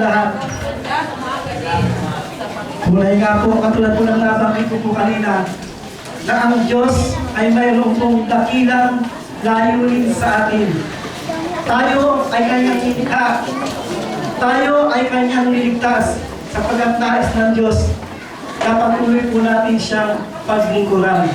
lahat. Kulay nga po, katulad po ng nabanggit ko po kanina, na ang Diyos ay mayroon pong dakilang layunin sa atin. Tayo ay kanyang nilikha. Tayo ay kanyang niligtas sapagkat nais ng Diyos na patuloy po natin siyang paglingkuran.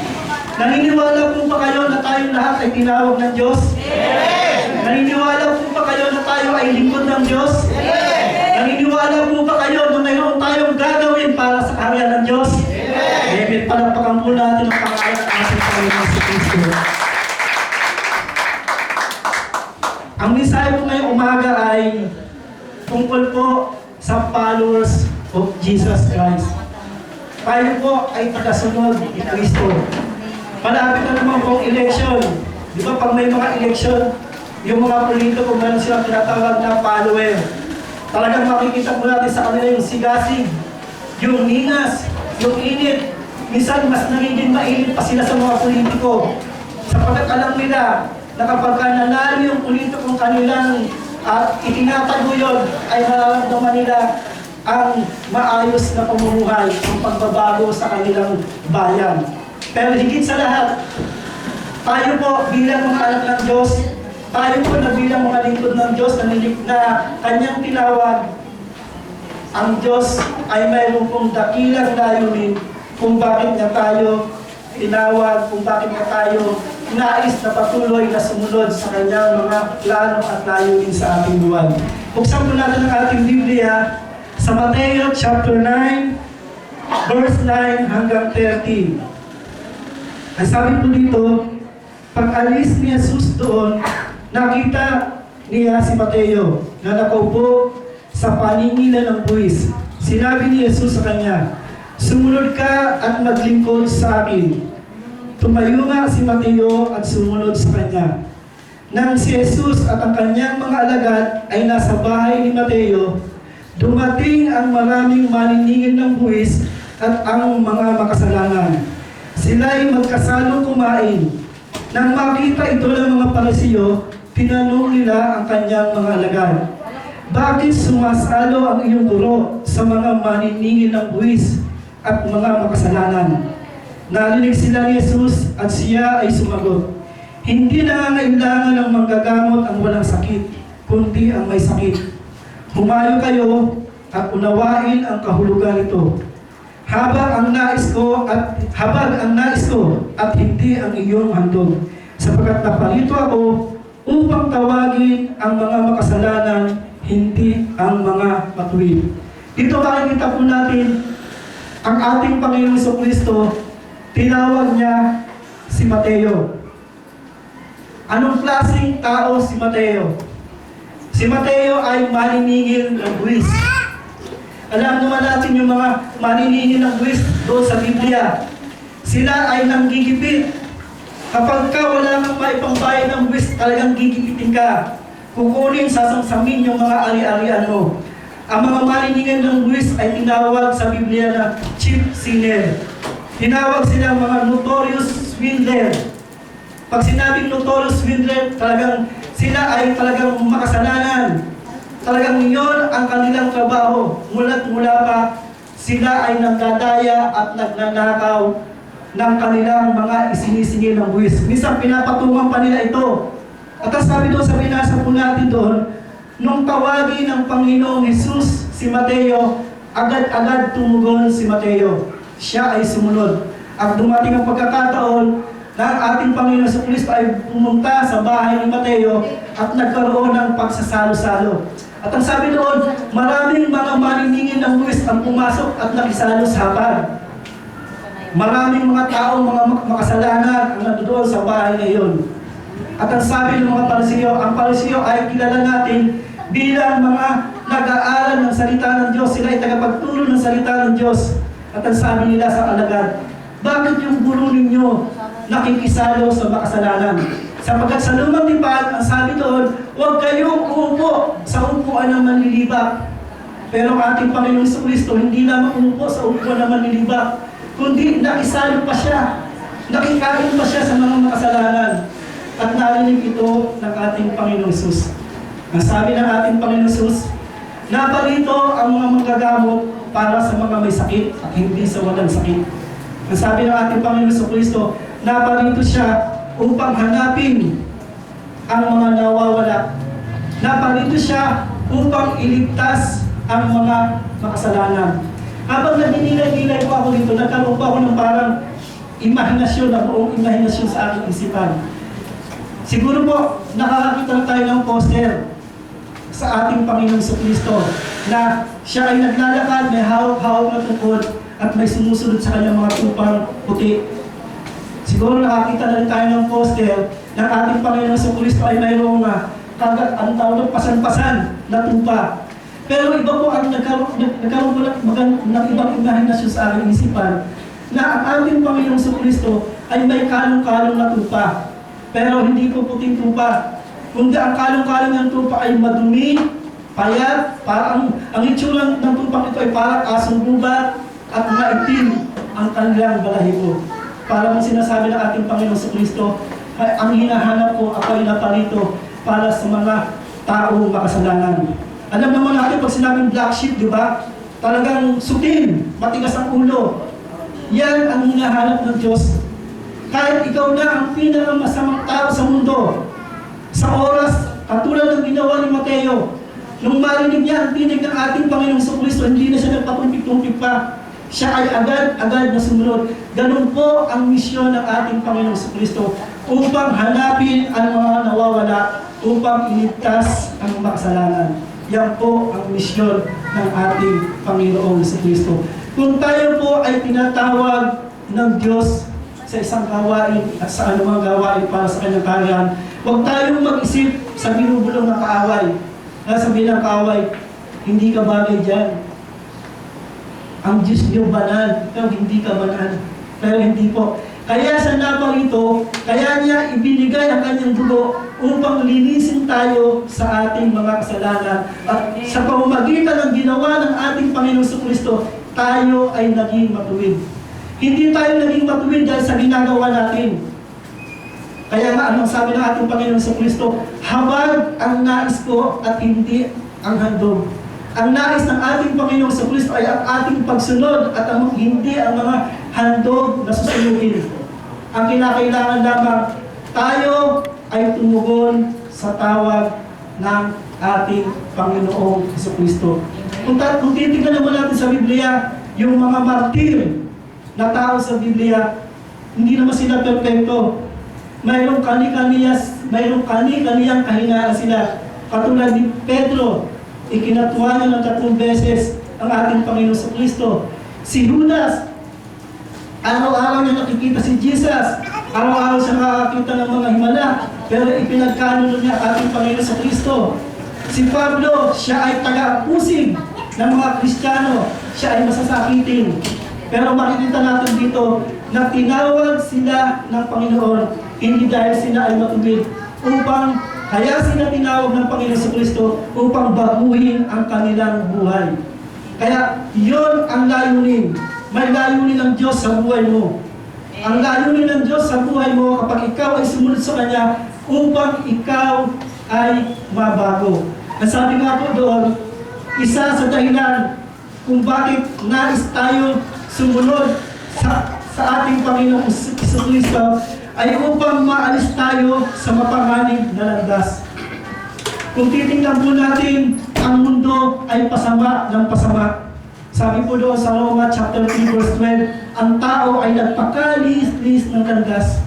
Naniniwala po ba kayo na tayong lahat ay tinawag ng Diyos? Amen! Naniniwala po ba kayo na tayo ay lingkod ng Diyos? Amen! Naniniwala po ba kayo na mayroon tayong gagawin para sa kaharian ng Diyos? Amen! Palagpakan po natin ang pangalan ng ating Panginoon si Kristo. Ang mensahe po ngayong umaga ay tungkol po sa followers of Jesus Christ. Tayo po ay tagasunod ni Kristo. Malapit na naman pong election. Di ba pag may mga election, yung mga politiko, kung meron silang tinatawag na follower, talagang makikita po natin sa kanila yung sigasig, yung ningas, yung init. Minsan mas nagiging mainit pa sila sa mga politiko. Sapagkat alam nila na kapag nanalo yung politikong kanilang itinataguyod, ay mararamdaman nila ang maayos na pamumuhay, ang pagbabago sa kanilang bayan. Pero higit sa lahat, tayo po bilang mga anak ng Diyos, tayo po na bilang mga lingkod ng Diyos na kanyang tinawag, ang Diyos ay mayroon pong dakilang layunin kung bakit nga tayo tinawag, kung bakit nga tayo nais na patuloy na sumunod sa kanyang mga plano at layunin sa ating buwan. Buksan po natin ang ating Biblia sa Mateo chapter 9, verse 9 hanggang 13. Ang sabi po dito, pag alis ni Jesus doon, nakita niya si Mateo na nakaupo sa paningilan ng buwis. Sinabi ni Jesus sa kanya, sumunod ka at maglingkod sa akin. Tumayo nga si Mateo at sumunod sa kanya. Nang si Jesus at ang kanyang mga alagad ay nasa bahay ni Mateo, dumating ang maraming maniningil ng buwis at ang mga makasalanan. Sila'y magkasalong kumain. Nang makita ito ng mga Parisiyo, tinanong nila ang kanyang mga alagad, bakit sumasalo ang iyong guro sa mga maniningil ng buwis at mga makasalanan? Narinig sila ni Jesus at siya ay sumagot, hindi nangangailangan ng manggagamot ang walang sakit, kundi ang may sakit. Humayo kayo at unawain ang kahulugan nito. Habag ang nais ko at hindi ang iyong handog. Sapagkat napalito ako upang tawagin ang mga makasalanan, hindi ang mga matuwid. Dito makikita po natin ang ating Panginoong Jesucristo, tinawag niya si Mateo. Anong klaseng tao si Mateo? Si Mateo ay maniningil ng buwis. Alam naman natin yung mga maniningil ng buwis doon sa Biblia. Sila ay nanggigipit. Kapag ka wala kang maipangbayad ng buwis, talagang gigipitin ka. Kukunin, sasangsamin yung mga ari-arian mo. Ang mga maniningil ng buwis ay tinawag sa Biblia na chief sinner. Tinawag silang mga notorious swindler. Pag sinabing notorious swindler, talagang sila ay talagang makasalanan. Talagang yun ang kanilang trabaho. Mula't mula pa, sila ay nagdadaya at nagnanakaw ng kanilang mga isinisingil ng buwis. Minsan pinapatungan pa nila ito. At ang sabi doon sa binasa po natin doon, nung tawagin ng Panginoong Jesus si Mateo, agad-agad tumugon si Mateo. Siya ay sumunod. At dumating ang pagkakataon na ang ating Panginoon sa Kristo ay pumunta sa bahay ni Mateo at nagkaroon ng pagsasalo-salo. At ang sabi doon, maraming mga maniningil ng buwis ang pumasok at nakisalo sa hapag. Maraming mga taong mga makasalanan ang nandoon sa bahay na iyon. At ang sabi ng mga Parisiyo, ang Parisiyo ay kilala natin bilang mga nag-aaral ng salita ng Diyos. Sila ay tagapagturo ng salita ng Diyos. At ang sabi nila sa alagad, bakit yung guro ninyo nakikisalo sa makasalanan? Sapagkat sa lumang tipan, ang sabi doon, huwag kayong uupo sa upuan ng manlilibak. Pero ang ating Panginoong Jesucristo, hindi lamang umupo sa upuan ng manlilibak, kundi nakisalo pa siya. Nakikain pa siya sa mga makasalanan. At narinig ito ng ating Panginoong Jesus. Ang sabi ng ating Panginoong Jesus, Naparito ang mga manggagamot para sa mga may sakit at hindi sa walang sakit. Ang sabi ng ating Panginoon Jesucristo, naparito siya upang hanapin ang mga nawawala. Naparito siya upang iligtas ang mga makasalanan. Habang nagdinilay-dilay po ako dito, nagkaroon po ako ng parang imahinasyon, na buong imahinasyon sa aking isipan. Siguro po, nakakakita tayo ng poster sa ating Panginoong Jesucristo na siya ay naglalakad, may hawak-hawak na tungkod at may sumusunod sa kanyang mga tupang puti. Siguro nakakita na rin tayo ng poster ng ating Panginoong Jesucristo ay mayroong ang tawag ng pasan-pasan na tupa. Pero iba po ang nagkaroon po ng ibang imahinasyon sa aking isipan na ang ating Panginoong Jesucristo ay may kalong-kalong na tupa. Pero hindi po puting tupa. Kundi ang kalong-kalong ng tupa ay madumi, payat, parang ang itsura ng tupang ito ay parang asong gubat at maitim ang kanilang balahibo. Para mong sinasabi ng ating Panginoon Jesucristo, ay ang hinahanap ko ako ay naparito para sa mga taong makasalanan. Alam naman natin pag sinabing black sheep, di ba? Talagang sutin, matigas ang ulo. Yan ang hinahanap ng Diyos. Kahit ikaw na ang pinakamasamang tao sa mundo, sa oras, katulad ng ginawa ni Mateo, nung marinig niya ang tinig ng ating Panginoong Jesucristo, hindi na siya nagpatumpik-tumpik pa. Siya ay agad-agad na sumunod. Ganun po ang misyon ng ating Panginoong Jesucristo upang hanapin ang mga nawawala, upang iligtas ang makasalanan. Yan po ang misyon ng ating Panginoong Jesucristo. Kung tayo po ay tinatawag ng Diyos sa isang gawain at sa anumang gawain para sa kanyang kaharian, huwag tayong mag-isip sa binubulong ng kaaway. Sabihin ng kaaway, hindi ka bagay dyan. Ang Diyos niyo banal, ikaw hindi ka banal. Pero hindi po. Kaya sa naparito, kaya niya ibinigay ang kanyang dugo upang linisin tayo sa ating mga kasalanan. At sa pamamagitan ng ginawa ng ating Panginoong Jesucristo, tayo ay naging matuwid. Hindi tayo naging matuwid dahil sa ginagawa natin. Kaya nga, anong sabi ng ating Panginoong Jesucristo? Habag ang nais ko at hindi ang handog. Ang nais ng ating Panginoong Jesucristo ay ang ating pagsunod at hindi ang mga handog na susunugin. Ang kinakailangan lamang, tayo ay tumugon sa tawag ng ating Panginoong Jesucristo. Kung titignan naman natin sa Biblia, yung mga martir na tao sa Biblia, hindi naman sila perfecto. Mayroong kani-kaniyang kahinaan sila. Katulad ni Pedro, ikinatuwa niya ng 3 beses ang ating Panginoon Jesucristo. Si Judas, araw-araw niya nakikita si Jesus. Araw-araw siya nakakita ng mga himala. Pero ipinagkanuno niya ating Panginoon Jesucristo. Si Pablo, siya ay taga-pusig ng mga Kristiyano. Siya ay masasakitin. Pero makikita natin dito na tinawag sila ng Panginoon hindi dahil sila ay matuwid kaya sila tinawag ng Panginoon Jesucristo upang baguhin ang kanilang buhay. Kaya yun ang layunin. May layunin ng Diyos sa buhay mo. Ang layunin ng Diyos sa buhay mo kapag ikaw ay sumunod sa Kanya upang ikaw ay mabago. Ang sabi nga po doon, isa sa dahilan kung bakit nais tayo sumunod sa ating Panginoong Jesucristo ay upang maalis tayo sa mapanganib na landas. Kung titingnan po natin, ang mundo ay pasama ng pasama. Sabi po doon sa Roma chapter 3 verse 12, ang tao ay nagpakalis-lis ng landas.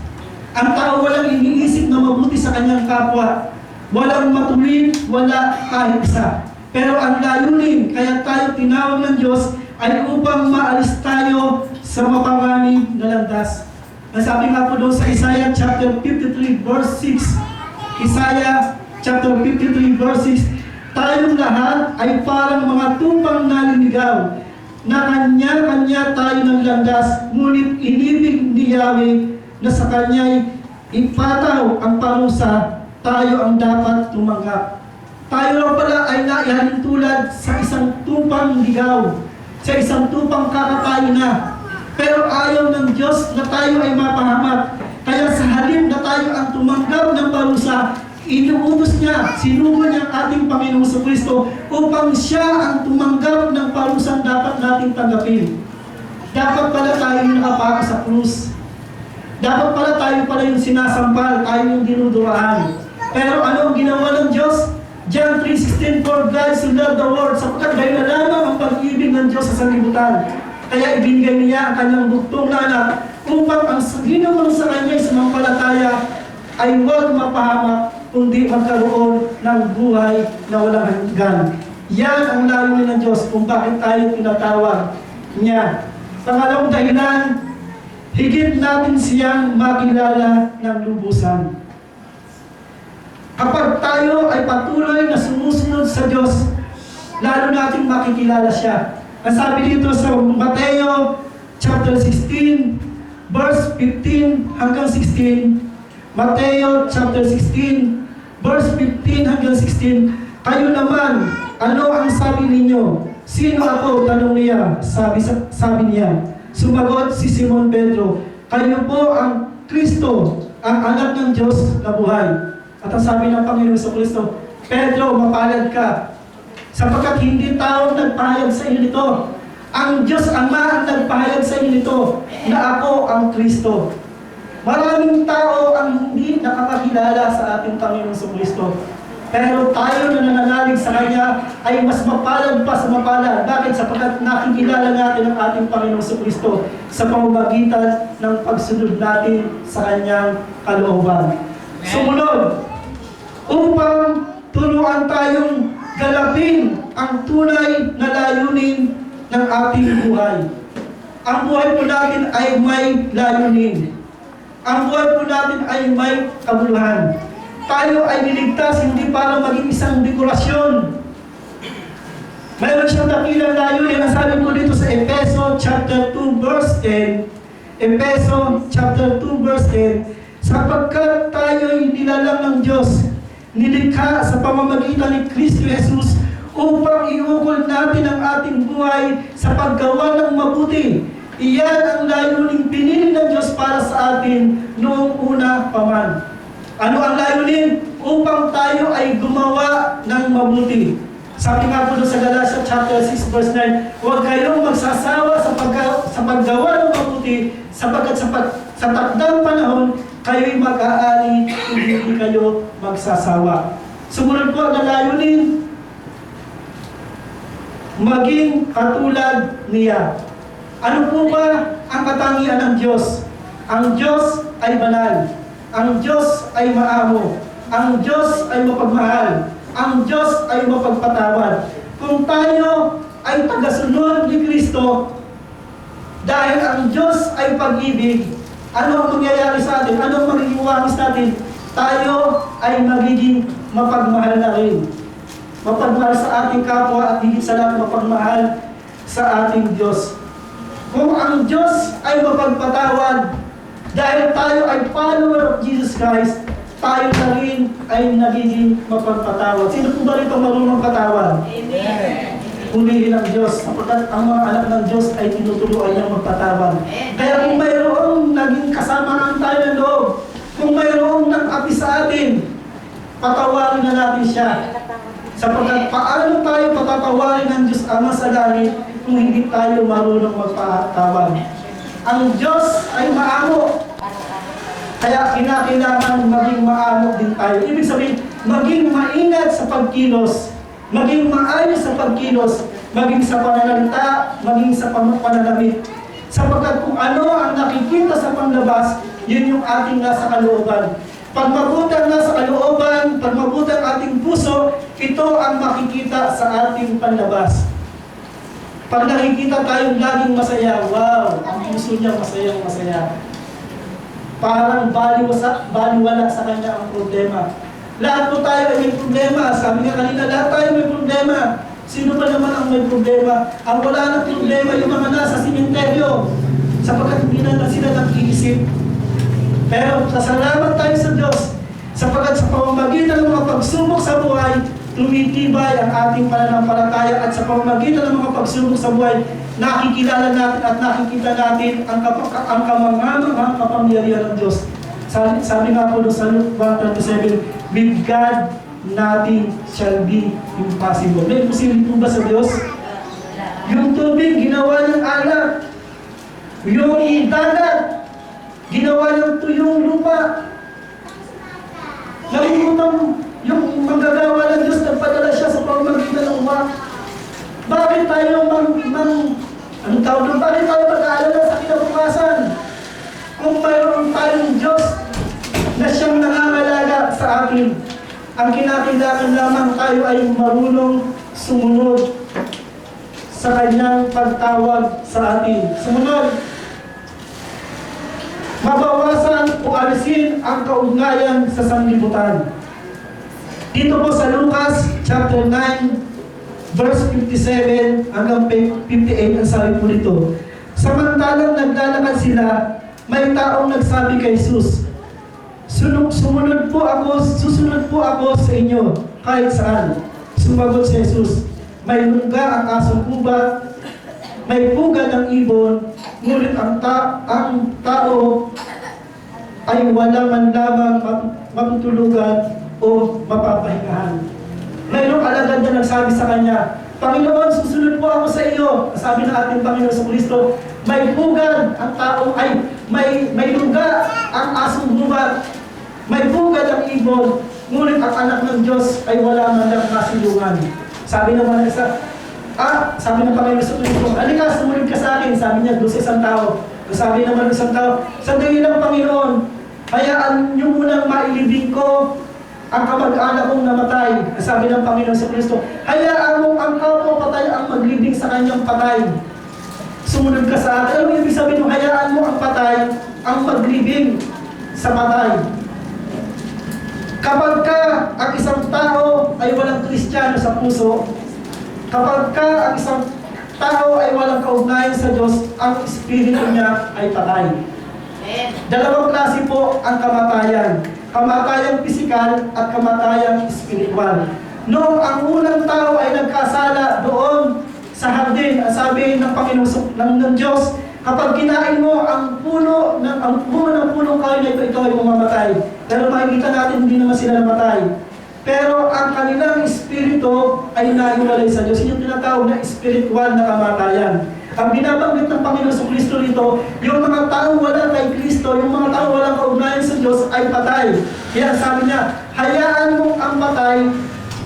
Ang tao walang iniisip na mabuti sa kanyang kapwa. Walang matuwid, wala kahit isa. Pero ang layunin, kaya tayo tinawag ng Diyos, ay upang maalis tayo sa mapanganib na landas. Ang sabi nga po doon sa Isaiah chapter 53 verse 6, Isaiah chapter 53 verse 6, tayong lahat ay parang mga tupang naliligaw, na kanya-kanya tayo ng landas, ngunit inibig ni Yahweh na sa kanya'y ipataw ang parusa, tayo ang dapat tumanggap. Tayo lang pala ay naihalin tulad sa isang tupang ligaw, sa isang tupang kakakain na. Pero ayaw ng Diyos na tayo ay mapahamak. Kaya sa halip na tayo ang tumanggap ng parusa, Inuutos niya, sinugo niya ang ating Panginoong Kristo upang siya ang tumanggap ng parusahan dapat nating tanggapin. Dapat pala tayo yung nakapako sa krus. Dapat pala tayo pala yung sinasampal, tayo yung dinuduraan. Pero ano ang ginawa ng Diyos? John 3:16, "For God so loved the world," sapagkat gayon na lamang ang pag-ibig ng Diyos sa sanlibutan. Kaya ibinigay niya ang kanyang bugtong na anak upang ang ginawang sa kanya sumampalataya ay huwag mapahamak, kundi magkaroon ng buhay na walang hanggan. Yan ang layunin ng Diyos kung bakit tayo tinatawag niya. Pangalawang dahilan, higit natin siyang makilala ng lubusan. Kapag tayo ay patuloy na sumusunod sa Diyos, lalo nating makikilala siya. Ang sabi dito sa Mateo chapter 16, verse 15 hanggang 16, Mateo chapter 16, verse 15 hanggang 16, "Kayo naman, ano ang sabi ninyo? Sino ako?" tanong niya. Sabi niya. Sumagot si Simon Pedro, "Kayo po ang Kristo, ang anak ng Diyos na buhay." At ang sabi ng Panginoon sa Kristo, "Pedro, mapalad ka, sapagkat hindi tao nagpahayag sa iyo nito. Ang Diyos Ama ang nagpahayag sa iyo nito, na ako ang Kristo." Maraming tao ang hindi nakakakilala sa ating Panginoon sa Kristo. Pero tayo na nananalig sa Kanya ay mas mapalad pa sa mapalad. Bakit? Sapagkat nakikilala natin ang ating Panginoon sa Kristo sa pamamagitan ng pagsunod natin sa Kanyang kalooban. Sumunod, upang turuan tayong galapin ang tunay na layunin ng ating buhay. Ang buhay po natin ay may layunin. Ang buhay po natin ay may kabuluhan. Tayo ay niligtas hindi para maging isang dekorasyon. Mayroon siyang dakilang layunin. Ang sabi po dito sa Efeso chapter 2 verse 10, Efeso chapter 2 verse 10, "Sapagkat tayo'y nilalang ng Diyos, nilikha sa pamamagitan ni Kristo Jesus upang iukol natin ang ating buhay sa paggawa ng mabuti. Iyan ang layuning pinili ng Diyos para sa atin noong una pa man." Ano ang layunin? Upang tayo ay gumawa ng mabuti. Sabi nga po sa Galatia chapter 6 verse 9, "Huwag kayong magsasawa sa paggawa ng mabuti, sapagkat sa takdang panahon, kayo'y mag-aani, hindi kayo magsasawa." Sumunod po na layunin, maging katulad niya. Ano po ba ang katangian ng Diyos? Ang Diyos ay banal. Ang Diyos ay maamo. Ang Diyos ay mapagmahal. Ang Diyos ay mapagpatawad. Kung tayo ay tagasunod ni Kristo, dahil ang Diyos ay pag-ibig, ano ang mangyayari sa atin? Ano ang magiging wangis natin? Tayo ay magiging mapagmahal na rin. Mapagmahal sa ating kapwa at higit sa lahat mapagmahal sa ating Diyos. Kung ang Diyos ay mapagpatawad, dahil tayo ay follower of Jesus Christ, tayo na rin ay nagiging mapagpatawad. Sino po ba rito marunong patawad? Amen. Purihin ang Diyos, sapagkat ang mga anak ng Diyos ay tinuturuan niyang magpatawad. Kaya kung mayroong naging kasamaan tayo ng loob, kung mayroong nag-api sa atin, patawarin na natin siya. Sapagkat paano tayo patatawarin ng Diyos Ama sa langit kung hindi tayo marunong magpatawad? Ang Diyos ay maamo. Kaya kinakailangan maging maamo din tayo. Ibig sabihin, maging maingat sa pagkilos, maging maayos sa pagkilos, maging sa pananalita, maging sa pananamit. Sapagkat kung ano ang nakikita sa panlabas, yun yung ating nasa kalooban. Pag mabuti ang nasa kalooban, pag mabuti ang ating puso, ito ang makikita sa ating panlabas. Pag nakikita tayong laging masaya, wow, ang puso niya masaya. Parang baliwala sa kanya ang problema. Lahat po tayo ay may problema. Sabi nga kanina, lahat tayo may problema. Sino ba naman ang may problema? Ang wala ng problema yung mga nasa simenteryo, sapagkat hindi na sila nag-iisip. Pero pasalamat tayo sa Diyos, sapagkat sa pamamagitan ng mga pagsubok sa buhay, tumitibay ang ating pananampalataya, at sa pamamagitan ng mga pagsubok sa buhay, nakikilala natin at nakikita natin ang kamangamang kapangyarihan ng Diyos. Sabi nga po doon sa Luke 1:27, with God, nothing shall be impossible. May imposible po ba sa Diyos? Yung tubig, ginawa ng alak. Yung dagat, ginawa ng tuyong lupa. Nalimutan yung manggagawa ng Diyos, nagpadala siya sa pamamagitan ng umak. Bakit tayo anong tawag doon? Bakit tayo mag-aalala sa kinabukasan? Kung mayroon tayong Diyos na siyang nangangalaga sa atin, ang kinakailangan lamang tayo ay marunong sumunod sa kanyang pagtawag sa atin. Sumunod. Mabawasan o alisin ang kaugnayan sa sanlibutan. Dito po sa Lucas chapter 9 verse 57 hanggang 58 ang sabi po dito. Samantalang naglalakad sila, may taong nagsabi kay Jesus, susunod po ako sa inyo kahit saan. Sumagot si Jesus, may lungga ang asong kubat, may pugad ang ibon, ngunit ang tao ay wala man lamang matutulugan o mapapahingahan. Mayroong alagad na nagsabi sa kanya, Panginoon, susunod po ako sa iyo. Sabi ng ating Panginoon sa Kristo, may pugad ang tao, may lungga ang asong gubat, may pugad ang ibon, ngunit ang anak ng Diyos ay wala man lang kasilungan. Sabi naman ng isa, sabi ng Panginoon sa Kristo, halika, sumunod ka sa akin. Sabi niya doon sa isang tao. Sabi naman ng isang tao, sandali lang Panginoon, hayaan niyo munang mailibing ko ang kamag-anak kong namatay. Sabi ng Panginoon sa Kristo, hayaan mo ang kapwa patay ang maglibing sa kanyang patay. Sumunod ka sa akin. Alam mo ibig sabihin, hayaan mo ang patay ang maglibing sa patay. Kapag ka ang isang tao ay walang Kristiyano sa puso, kapag ka ang isang tao ay walang kaugnayan sa Diyos, ang espiritu niya ay patay. Dalawang klase po ang kamatayan. Kamatayang pisikal at kamatayang espiritual. Noong ang unang tao ay nagkasala doon sa hardin, sabi ng Panginoon ng Diyos, kapag kinain mo ang puno ng punong kahoy na ito ay mamamatay. Pero makikita natin hindi naman sila namatay. Pero ang kanilang espiritu ay nahiwalay sa Diyos. Yung tinatawag na spiritual na kamatayan. Ang binabanggit ng Panginoon sa Kristo rito, yung mga taong wala kay Kristo, yung mga taong walang kaugnayan sa Diyos ay patay. Kaya sabi niya, hayaan mo ang patay,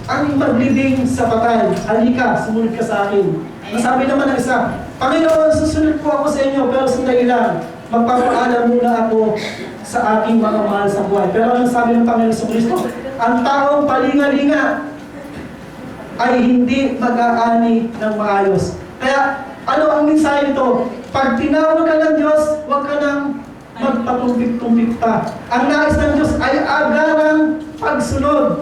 ang maglibing sa patay. Halika, sumunod ka sa akin. Sabi naman ng isa, Panginoon, susunod po ako sa inyo, pero sandali lang, magpapaalam muna ako sa aking mga mahal sa buhay. Pero anong sabi ng Panginoon sa Kristo? Ang taong palinga-linga ay hindi mag-aani ng maayos. Kaya, ano ang mensahe ito? Pag tinawag ka ng Diyos, huwag ka nang magpatumpik-tumpik pa. Ang nais ng Diyos ay agarang pagsunod.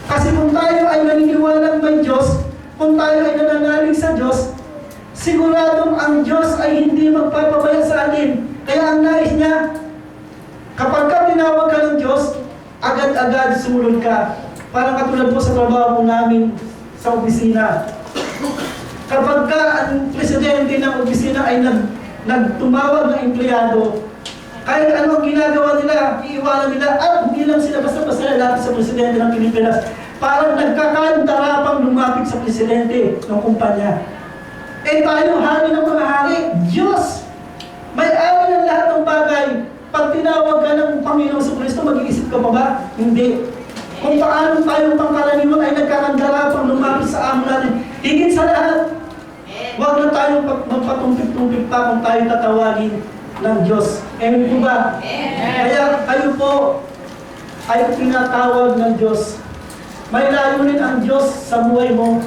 Kasi kung tayo ay naniniwalang may Diyos, kung tayo ay nananalig sa Diyos, siguradong ang Diyos ay hindi magpapabaya sa atin. Kaya ang nais niya, kapag ka tinawag ka ng Diyos, agad-agad sumunod ka. Parang katulad po sa trabaho po namin sa opisina. Kapag ka ang presidente ng opisina ay nagtumawag ng empleyado, kahit anong ginagawa nila, iiwanan nila, at hindi lang sila basta-basta lalapit sa presidente ng Pilipinas. Parang nagkakantarapang lumapit sa presidente ng kumpanya. Eh tayo, hari ng mga hari, Diyos! May-ari ng lahat ng bagay. Pag tinawag ka ng Panginoon sa Kristo, mag-iisip ka pa ba? Hindi. Kung paano tayong pangkaraniwan ay nagkakantarapang lumapit sa amo natin. Higit sa lahat, huwag na tayong magpatumpik-tumpik pa kung tayo tatawagin ng Diyos. Amen po ba? Kaya kayo po ay pinatawag ng Diyos. May layunin ang Diyos sa buhay mo.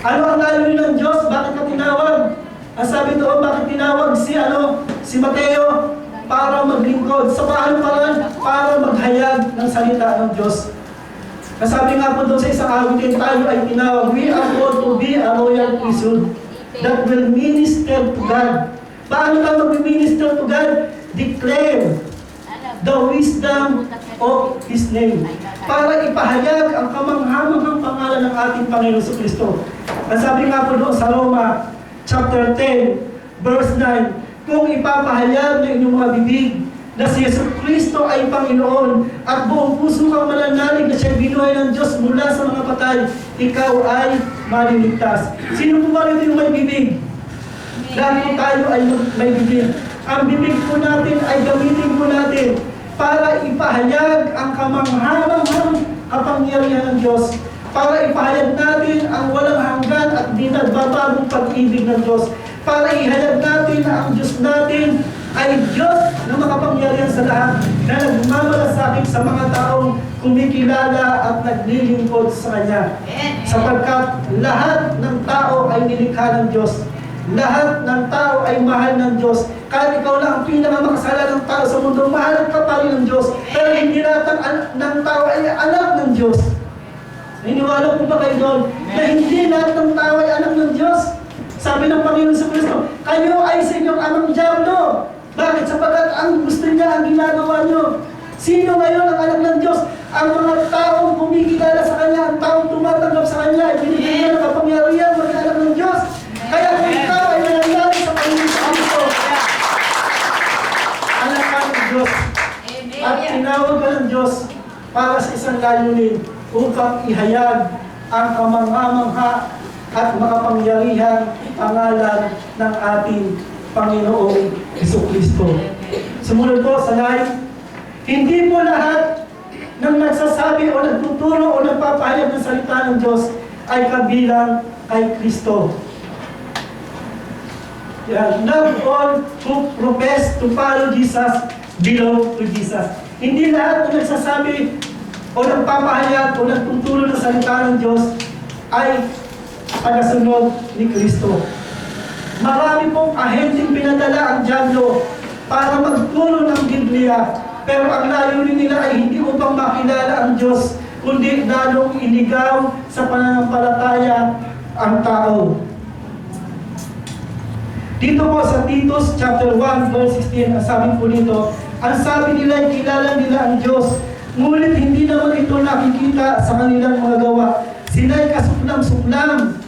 Ano ang layunin ng Diyos? Bakit ka tinawag? Ang sabi doon, bakit tinawag si Mateo? Para maglingkod. Sa paano paraan? Para maghayag ng salita ng Diyos. Nasabi nga po doon sa isang awitin, tayo ay tinawag, we are called to be a royal priesthood that will minister to God. Paano ka mag-minister to God? Declare the wisdom of His name. Para ipahayag ang kamanghamanghang pangalan ng ating Panginoon sa Kristo. Ang sabi nga po doon sa Roma chapter 10, verse 9, kung ipapahayag ng inyong mga bibig na si Yesu Kristo ay Panginoon at buong puso kang mananalig na siya binuhay ng Diyos mula sa mga patay, ikaw ay maliligtas. Sino po ba rin yung may bibig? Lahat po tayo ay may bibig. Ang bibig po natin ay gamitin po natin para ipahayag ang kamanghamanghang kapangyarihan ng Diyos, para ipahayag natin ang walang hanggan at di nagbabagong pag-ibig ng Diyos, para ihayag natin na ang Diyos natin ay Diyos na makapangyarihan sa lahat, na nagmamalasakit sa mga taong kumikilala at naglilingkod sa Kanya. Sapagkat lahat ng tao ay nilikha ng Diyos. Lahat ng tao ay mahal ng Diyos. Kahit ikaw lang ang pinakamakasalanan ng tao sa mundo, mahal ka pa rin ng Diyos. Pero hindi lahat ng tao ay anak ng Diyos. Naniniwala po ba kayo doon? Na hindi lahat ng tao ay anak ng Diyos. Sabi ng Panginoon sa Kristo, kayo ay sa inyong amang Diablo. Bakit? Sapagkat ang gusto niya ang ginagawa niyo. Sino ngayon ang anak ng Diyos? Ang mga taong kumikilala sa Kanya, ang taong tumatanggap sa Kanya, binigyan niya ng kapangyarihan maging anak ng Diyos. Kaya kung ikaw ay nangyayari sa Panginoon sa Kristo, anak ka ng Diyos. At tinawag ka ng Diyos para sa isang layunin upang ihayag ang kamangha-mangha at makapangyarihang pangalan ng ating Panginoong Jesucristo. Sumunod po sa line, hindi po lahat ng nagsasabi o nagtuturo o nagpapahayag ng salita ng Diyos ay kabilang kay Kristo. Not all who profess to follow Jesus belong to Jesus. Hindi lahat ng nagsasabi o nagpapahayag o nagtuturo ng salita ng Diyos ay tagasunod ni Kristo. Marami pong ahenteng pinadala ang Diablo para magturo ng Biblia, pero ang layunin nila ay hindi upang makilala ang Diyos, kundi lalong iligaw sa pananampalataya ang tao. Dito po sa Titus chapter 1 verse 16, ang sabi po nito, ang sabi nila ay kilala nila ang Diyos, ngunit hindi naman ito nakikita sa kanilang mga gawa. Sila'y kasuklam-suklam,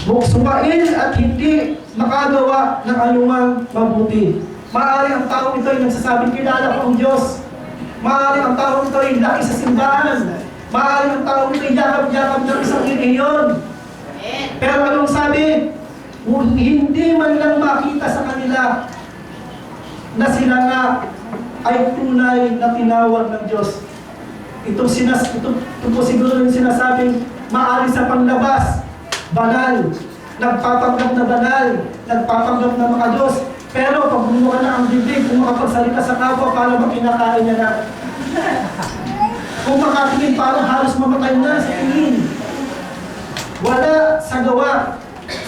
sumain at hindi makagawa ng anumang mabuti. Maaari ang taong ito ay nagsasabing kilala ko ang Diyos. Maaari ang taong ito ay laki sa simbahan. Maaari ang taong ito ay yakap-yakap ng isang relihiyon. Pero anong sabi? Hindi man lang makita sa kanila na sila nga ay tunay na tinawag ng Diyos. Ito po siguro yung sinasabing maaari sa panglabas, banal, nagpapanggap na banal, nagpapanggap na makadiyos. Pero pag bumuka na ang bibig, kung makapagsalita sa kapwa, parang makinakain niya na. Kung makatingin, parang halos mamatay na sa tingin. Wala sa gawa.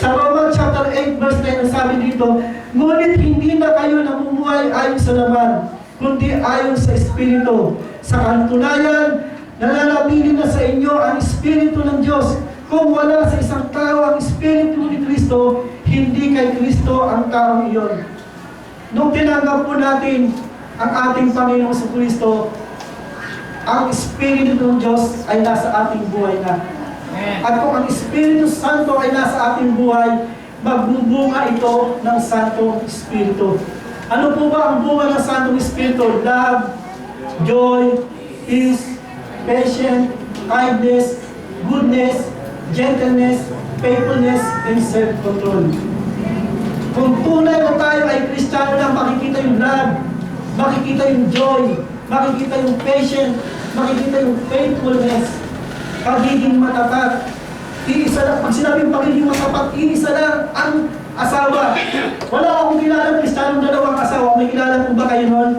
Sa Romans chapter 8 verse 9, ang sabi dito, ngunit hindi na kayo namumuhay ayon sa laman, kundi ayon sa Espiritu. Sa katunayan, nananatili na sa inyo ang Espiritu ng Diyos. Kung wala sa isang tao ang Espiritu ni Kristo, hindi kay Kristo ang taong iyon. Nung tinanggap po natin ang ating Panginoong sa Kristo, ang Espiritu ng Diyos ay nasa ating buhay na. At kung ang Espiritu Santo ay nasa ating buhay, magbubunga ito ng Santong Espiritu. Ano po ba ang bunga ng Santong Espiritu? Love, joy, peace, patience, kindness, goodness, gentleness, faithfulness, and self-control. Kung tunay na tayo ay Kristiyano lang, makikita yung love, makikita yung joy, makikita yung patience, makikita yung faithfulness, pagiging matapat. Iisa lang, pag sinabing pagiging matapat, iisa lang ang asawa. Wala akong kilala Kristiyano dalawang asawa. May kilala po ba kayo nun?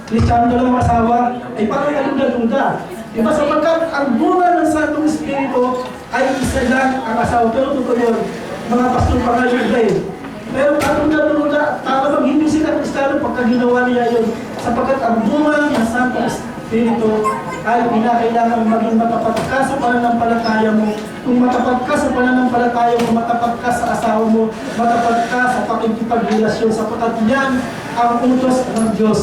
Kristiyano dalawang asawa? Ay parang kalunda-lunda. Diba sapagkat ang bunga ng Santong Espiritu ay isa lang ang asawa. Pero totoo yun, mga pastor pa nga yun eh. Pero kalunda-lunda, talagang hindi sila Kristiyano pagka ginawa nila yun. Sapagkat ang bunga ng Santong Espiritu ay pinakailangan maging matapat ka sa pananampalataya mo. Kung matapat ka sa pananampalataya mo, matapat ka sa asawa mo, matapat ka sa pakikipagrelasyon, sapagkat yan ang utos ng Diyos.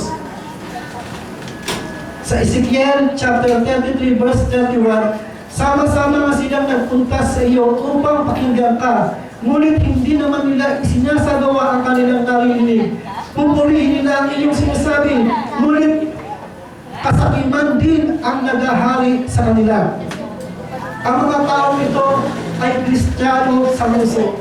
Sa Ezekiel chapter 33 verse 31, sama-sama nga silang nagpunta sa iyo upang pakinggan ka. ngunit hindi naman nila isinasagawa ang kanilang narinig. Pupurihin nila ang inyong sinasabi, ngunit kasakiman din ang naghahari sa kanila. Ang mga taong ito ay Kristiyano sa puso.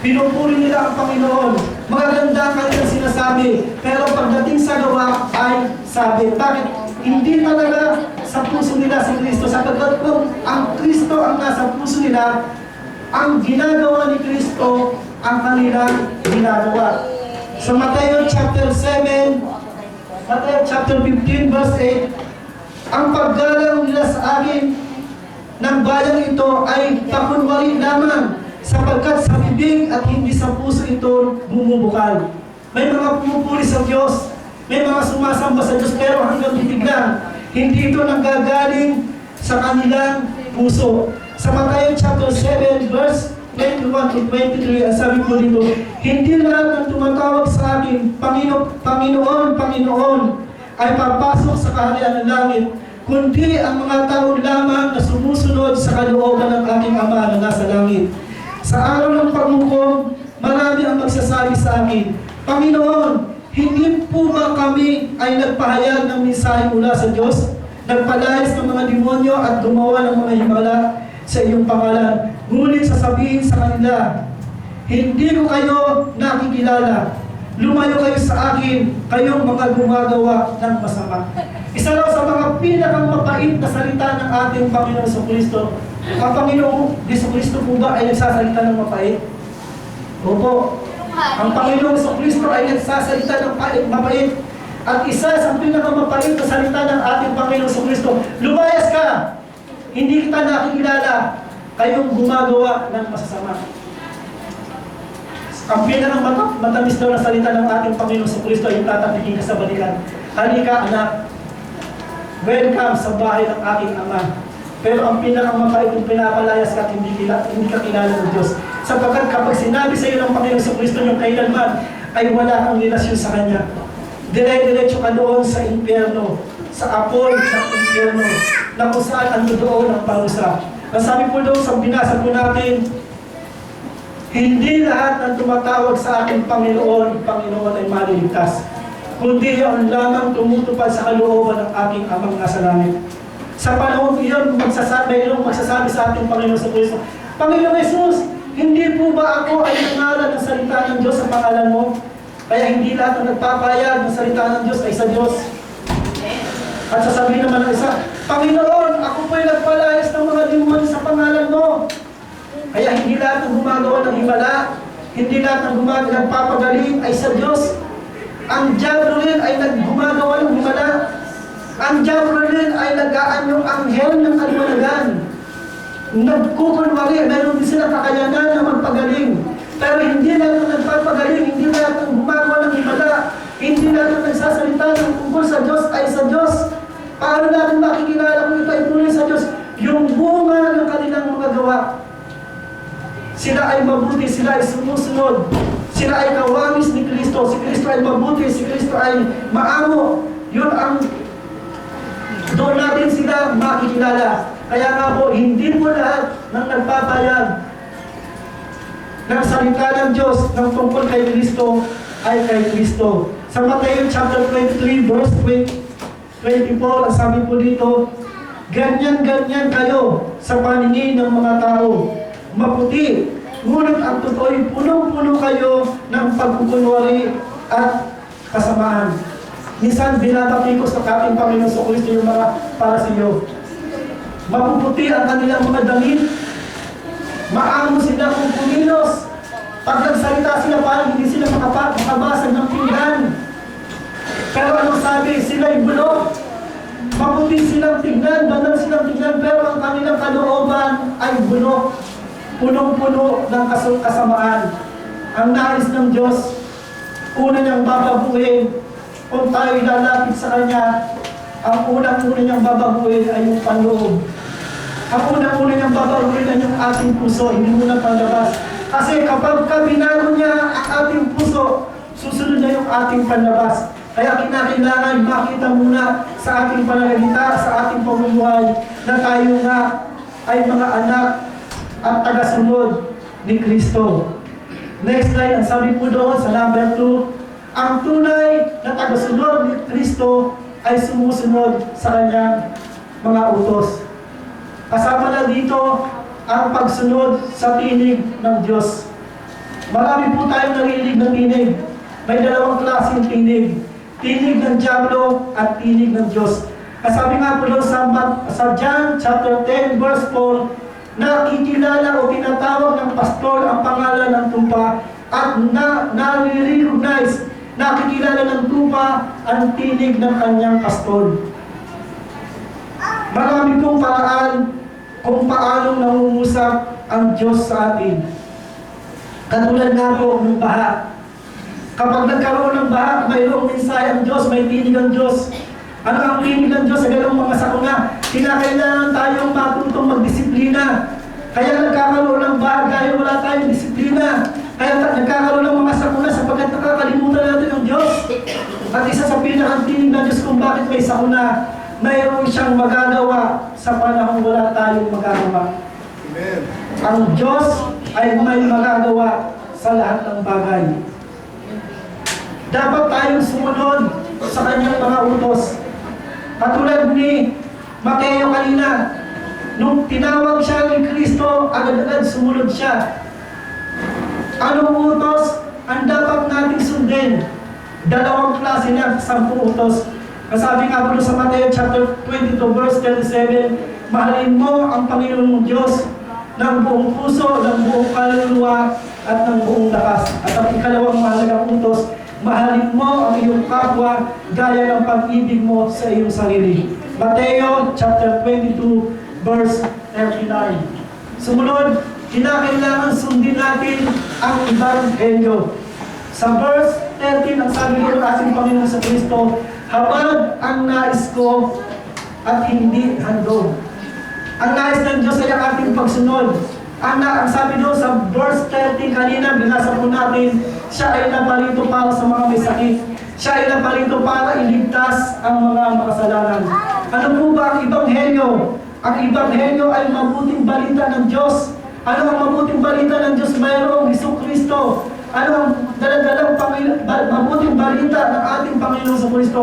Pinupuri nila ang Panginoon. Magaganda ang kanilang sinasabi, pero pagdating sa gawa ay sabi. Bakit? Hindi talaga sa puso nila si Kristo. Sapagkat kung ang Kristo ang nasa puso nila, ang ginagawa ni Kristo ang kanilang ginagawa. Sa Mateo chapter 7, Mateo chapter 15 verse 8, ang paggalang nila sa akin ng bayang ito ay pakunwari lamang, sapagkat sa bibig at hindi sa puso ito bumubukal. May mga pumupuri sa Diyos, may mga sumasamba sa Diyos, pero hanggang bibig lang. Hindi ito nanggagaling sa kanilang puso. Sa Mateo chapter 7 verse 21 to 23, ang sabi ko dito, hindi lahat ng tumatawag sa akin, Panginoon, Panginoon, Panginoon, ay papasok sa kaharian ng langit, kundi ang mga tao lamang na sumusunod sa kalooban ng aking Ama na nasa langit. Sa araw ng paghukom, marami ang magsasabi sa akin, Panginoon, hindi po ba kami ay nagpahayag ng mensahe mula sa Diyos, nagpalayas ng mga demonyo at gumawa ng mga himala sa iyong pangalan? Ngunit sasabihin sa kanila, hindi ko kayo nakikilala. Lumayo kayo sa akin, kayong mga gumagawa ng masama. Isa raw sa mga pinakang mapait na salita ng ating Panginoon sa Kristo. Ang Panginoon sa Kristo po ba ay nagsasalita ng mapait? Opo. Ang Panginoon sa Kristo ay nagsasalita ng mapait. At isa sa pinakamapait na salita ng ating Panginoon sa Kristo, lumayas ka! Hindi kita nakikilala, kayong gumagawa ng masasama. Ang pinakang matamis daw na salita ng ating Panginoon sa Kristo ay yung tatapikin ka sa balikan. Halika anak, welcome sa bahay ng aking Ama. Pero ang pinakamapait kung pinapalayas ka at hindi ka kilala ng Diyos. Sapagkat kapag sinabi sa iyo ng Panginoon sa Kristo yung kailanman, ay wala kang relasyon sa Kanya. Dire-diretso ka doon sa impyerno, sa apoy, sa impyerno, na kung saan ang doon ang parusa. Ang sabi po doon sa binasa po natin, hindi lahat ng tumatawag sa aking Panginoon, Panginoon ay maliligtas, kundi yung lamang tumutupad sa kalooban ng aking Amang nasa langit. Sa panahon iyon, magsasabi sa ating Panginoon sa Kristo, Panginoon Jesus, hindi po ba ako ay nangalan ng salita ng Diyos sa pangalan mo? Kaya hindi lahat ng nagpapayag ng salita ng Diyos ay sa Diyos. At sasabihin naman ng isa, Panginoon, ako po ay nagpalayas ng mga demonyo sa pangalan mo. Kaya hindi lahat ng gumagawa ng himala, hindi lahat ng nagpapagaling ay sa Diyos. Ang diablo rin ay gumagawa ng himala. Ang diablo rin ay nag-aanyong anghel ng kaliwanagan. Nagkukunwari, mayroon din sila kakayanan na magpagaling. Pero hindi lahat ng nagpapagaling, hindi lahat ng gumagawa ng himala, hindi lahat ng nagsasalita ng tungkol sa Diyos ay sa Diyos. Paano natin makikilala kung ito ay tunay sa Diyos? Yung bunga ng kanilang mga gawa. Sila ay mabuti, sila ay sumusunod. Sila ay kawamis ni Kristo. Si Kristo ay mabuti, si Kristo ay maamo. Yun ang doon natin sila makikilala. Kaya nga po, hindi po lahat ng nagpapayag ng salita ng Diyos ng tungkol kay Kristo ay kay Kristo. Sa Mateo chapter 23 verse 24, ang sabi po dito, ganyan-ganyan kayo sa paningin ng mga tao, maputi, ngunit ang totoo'y punong-puno kayo ng pagkukunwari at kasamaan. Minsan binabatikos ng ating Panginoon sa Kristo yung mga para sa iyo. Mapuputi ang kanilang mga damit, maamo sila kung kumilos. Pag nagsalita sila, parang hindi sila makabasag ng pinggan. Pero anong sabi? Sila'y bulok. Maputi silang tignan, banal silang tignan, pero ang kanilang kalooban ay bulok. Punong-puno ng kasamaan. Ang nais ng Diyos, una niyang babaguhin. Kung tayo lalapit sa Kanya, ang unang-una niyang babaguhin ay yung panloob. Ang unang-una niyang babaguhin ay yung ating puso, hindi muna panlabas. Kasi kapag binago niya ang ating puso, susunod na yung ating panlabas. Kaya kinakailangan makita muna sa ating pananalita, sa ating pamumuhay, na tayo nga ay mga anak at tagasunod ni Kristo. Next slide, ang sabi po doon sa number 2, ang tunay na tagasunod ni Kristo ay sumusunod sa kanyang mga utos. Kasama na dito ang pagsunod sa tinig ng Diyos. Marami po tayong narinig ng tinig. May dalawang klaseng tinig. Tinig ng Diablo at tinig ng Diyos. Kasabi nga po doon sa John chapter 10 verse 4, nakikilala o tinatawag ng pastor ang pangalan ng tupa at nare-recognize, nakikilala ng tupa ang tinig ng kanyang pastor. Marami pong paraan kung paano nangungusap ang Diyos sa atin. Katulad nga po ng baha. Kapag nagkaroon ng baha, mayroong mensahe ang Diyos, may tinig ang Diyos. Ano ang tinig ng Diyos sa ganong mga sakuna? Kinakailangan tayong matutong magdisiplina. Kaya nagkakaroon ng baha dahil wala tayong disiplina. Kaya nagkakaroon ng mga sakuna sapagkat nakakalimutan natin ang Diyos. At isa sa pinakatinig ng Diyos kung bakit may sakuna, mayroon siyang magagawa sa panahon wala tayong magagawa. Amen. Ang Diyos ay may magagawa sa lahat ng bagay. Dapat tayong sumunod sa kanyang mga utos. Katulad ni Mateo kanina, nung tinawag siya ni Kristo, agad-agad sumunod siya. Anong utos ang dapat nating sundin? Dalawang klase na, 10 utos. Sabi nga po sa Mateo chapter 22 verse 37, mahalin mo ang Panginoon mong Diyos ng buong puso, ng buong kaluluwa, at ng buong lakas. At ang ikalawang mahalagang utos, mahalin mo ang iyong kapwa gaya ng pag-ibig mo sa iyong sarili. Mateo chapter 22 verse 39. Sumunod, kinakailangan sundin natin ang Ebanghelyo. Sa verse 13, ang sabi ng ating Panginoon sa Kristo, habag ang nais ko at hindi handog. Ang nais ng Diyos ay ang ating pagsunod. Ang sabi doon sa verse 13 kanina, binasa po natin, siya ay naparito para sa mga may sakit. Siya ay naparito para iligtas ang mga makasalanan. Ano po ba ang Ebanghelyo? Ang Ebanghelyo ay mabuting balita ng Diyos. Ano ang mabuting balita ng Diyos? Mayroong Jesucristo. Ano ang daladalang mabuting balita ng ating Panginoon sa Kristo?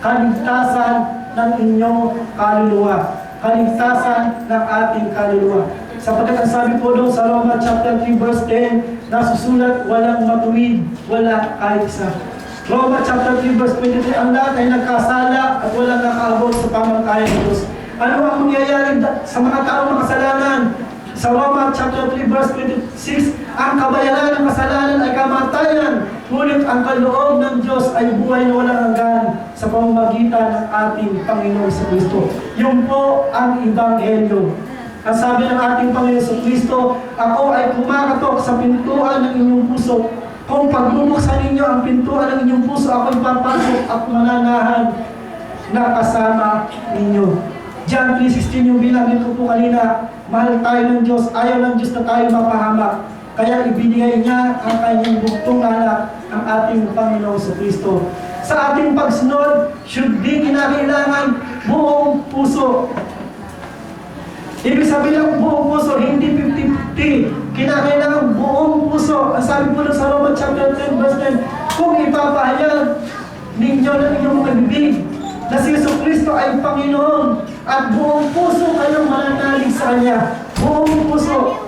Kaligtasan ng inyong kaluluwa. Kaligtasan ng ating kaluluwa. Sapagkat ang sabi po doon sa Roma chapter 3 verse 10, nasusulat, walang matuwid, wala kahit isa. Roma chapter 3 verse 23, ang lahat ay nagkasala at walang nakaabot sa pamantayan ng Diyos. Ano ang mangyayari sa mga taong makasalanan? Sa Roma chapter 3 verse 26, ang kabayaran ng kasalanan ay kamatayan, ngunit ang kaloob ng Diyos ay buhay na walang hanggan sa pamamagitan ng ating Panginoon sa Kristo. Yun po ang Ebanghelyo. Ang sabi ng ating Panginoon sa Kristo, ako ay kumakatok sa pintuan ng inyong puso. Kung pagbubuksan ninyo ang pintuan ng inyong puso, ako ay papasok at mananahan na kasama ninyo. John 3:16 yung binanggit ko po kanina, mahal tayo ng Diyos, ayaw ng Diyos na tayo mapahamak. Kaya ibinigay niya ang kanyang bugtong anak, ang ating Panginoon sa Kristo. Sa ating pagsunod, should be kinakailangan buong puso. Ibig sabihin ng buong puso, hindi 50-50. Kinakailangan buong puso. Ang sabi po sa Roma chapter 10 verse 10, kung ipapahayag ninyo ng inyong pag-ibig na si Jesucristo ay Panginoon at buong puso kayong mananalig sa Kanya. Buong puso.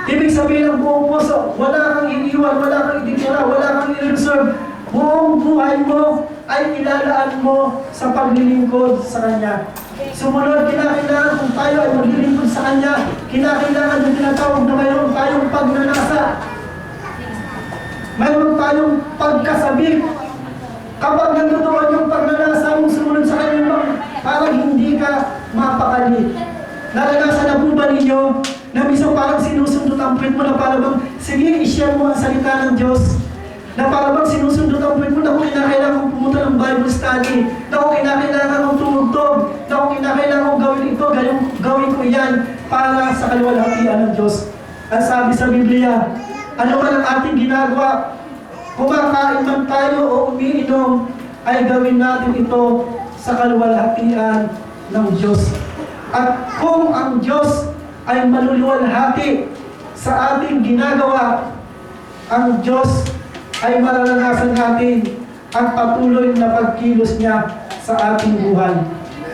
Ibig sabihin ng buong puso, wala kang iniwan, wala kang ititira, wala kang i-reserve. Buong buhay mo ay ilalaan mo sa paglilingkod sa Kanya. Sumunod, kinakailangan kung tayo ay maglilingkod sa Kanya, kinakailangan yung tinatawag na mayroon tayong pagnanasa. Mayroon tayong pagkasabik. Kapag nandoon yung pagnanasa mong sumunod sa Kanya, parang hindi ka mapakali. Naranasan na po ba ninyo na minsan parang sinusundot ang puwet mo na parang bang, sige, i-share mo ang salita ng Diyos. Na parang bang sinusundot ang puwet mo na kung kinakailangan kong pumunta ng Bible study, na kung kinakailangan kong tumugtog, na kung kinakailangan kong gawin ito, gawin ko yan para sa kaluwalhatian ng Diyos. Ang sabi sa Biblia, ano man ang ating ginagawa, kumakain man tayo o umiinom, ay gawin natin ito sa kaluwalhatian ng Diyos. At kung ang Diyos ay maluluwalhati sa ating ginagawa, ang Diyos ay mararanasan natin ang patuloy na pagkilos niya sa ating buhay.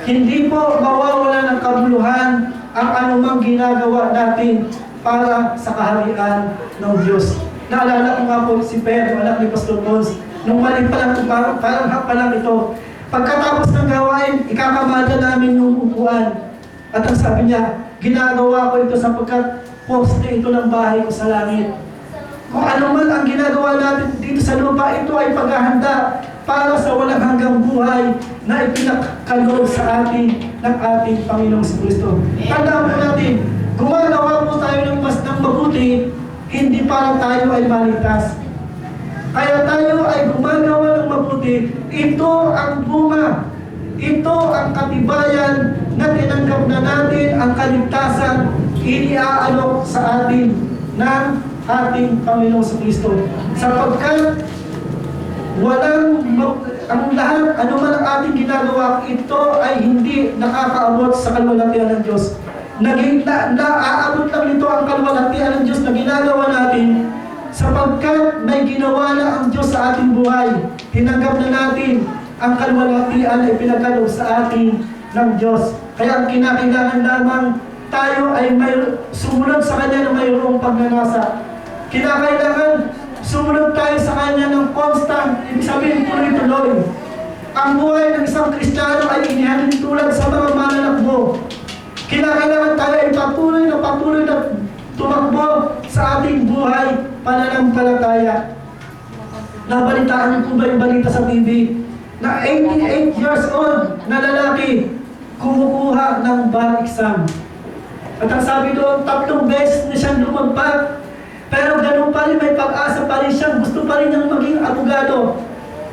Hindi po mawawala ng kabuluhan ang anumang ginagawa natin para sa kaharian ng Diyos. Naalala ko nga po si Pedro, anak ni Pastor Mons, nung mali pa lang, parang hap pa lang ito. Pagkatapos ng gawain, ikakamada namin yung upuan. At ang sabi niya, ginagawa ko ito sapagkat poste ito ng bahay ko sa langit. Kung ano man ang ginagawa natin dito sa lupa, ito ay paghahanda para sa walang hanggang buhay na ipinakalob sa atin ng ating Panginoong Kristo. Tandaan po natin, gumagawa po tayo ng mas ng mabuti, hindi para tayo ay maligtas. Kaya tayo ay gumagawa ng mabuti, ito ang bunga. Ito ang katibayan na tinanggap na natin ang kaligtasan iniaalok sa atin ng ating Panginoong Kristo. Sapagkat ang lahat, ano man ang ating ginagawa, ito ay hindi nakakaabot sa kalwalhatian ng Diyos. Naaabot lang ito ang kalwalhatian ng Diyos na ginagawa natin sapagkat may ginawa na ang Diyos sa ating buhay. Tinanggap na natin ang kalwalhatian ay pinagkaloob sa atin ng Diyos. Kaya ang kinakailangan lamang tayo ay may sumunod sa Kanya na mayroong pagnanasa. Kinakailangan sumunod tayo sa Kanya ng constant, ibig sabihin tuloy-tuloy. Ang buhay ng isang Kristiyano ay inihalin tulad sa mga mananakbo. Kinakailangan tayo ay patuloy na tumakbo sa ating buhay pananampalataya. Nabalitaan niyo po ba yung balita sa TV? Na 88 years old na lalaki kumukuha ng bar exam. At ang sabi doon, 3 beses na siyang lumagpak. Pero ganun pa rin, may pag-asa pa rin siya. Gusto pa rin niyang maging abogado.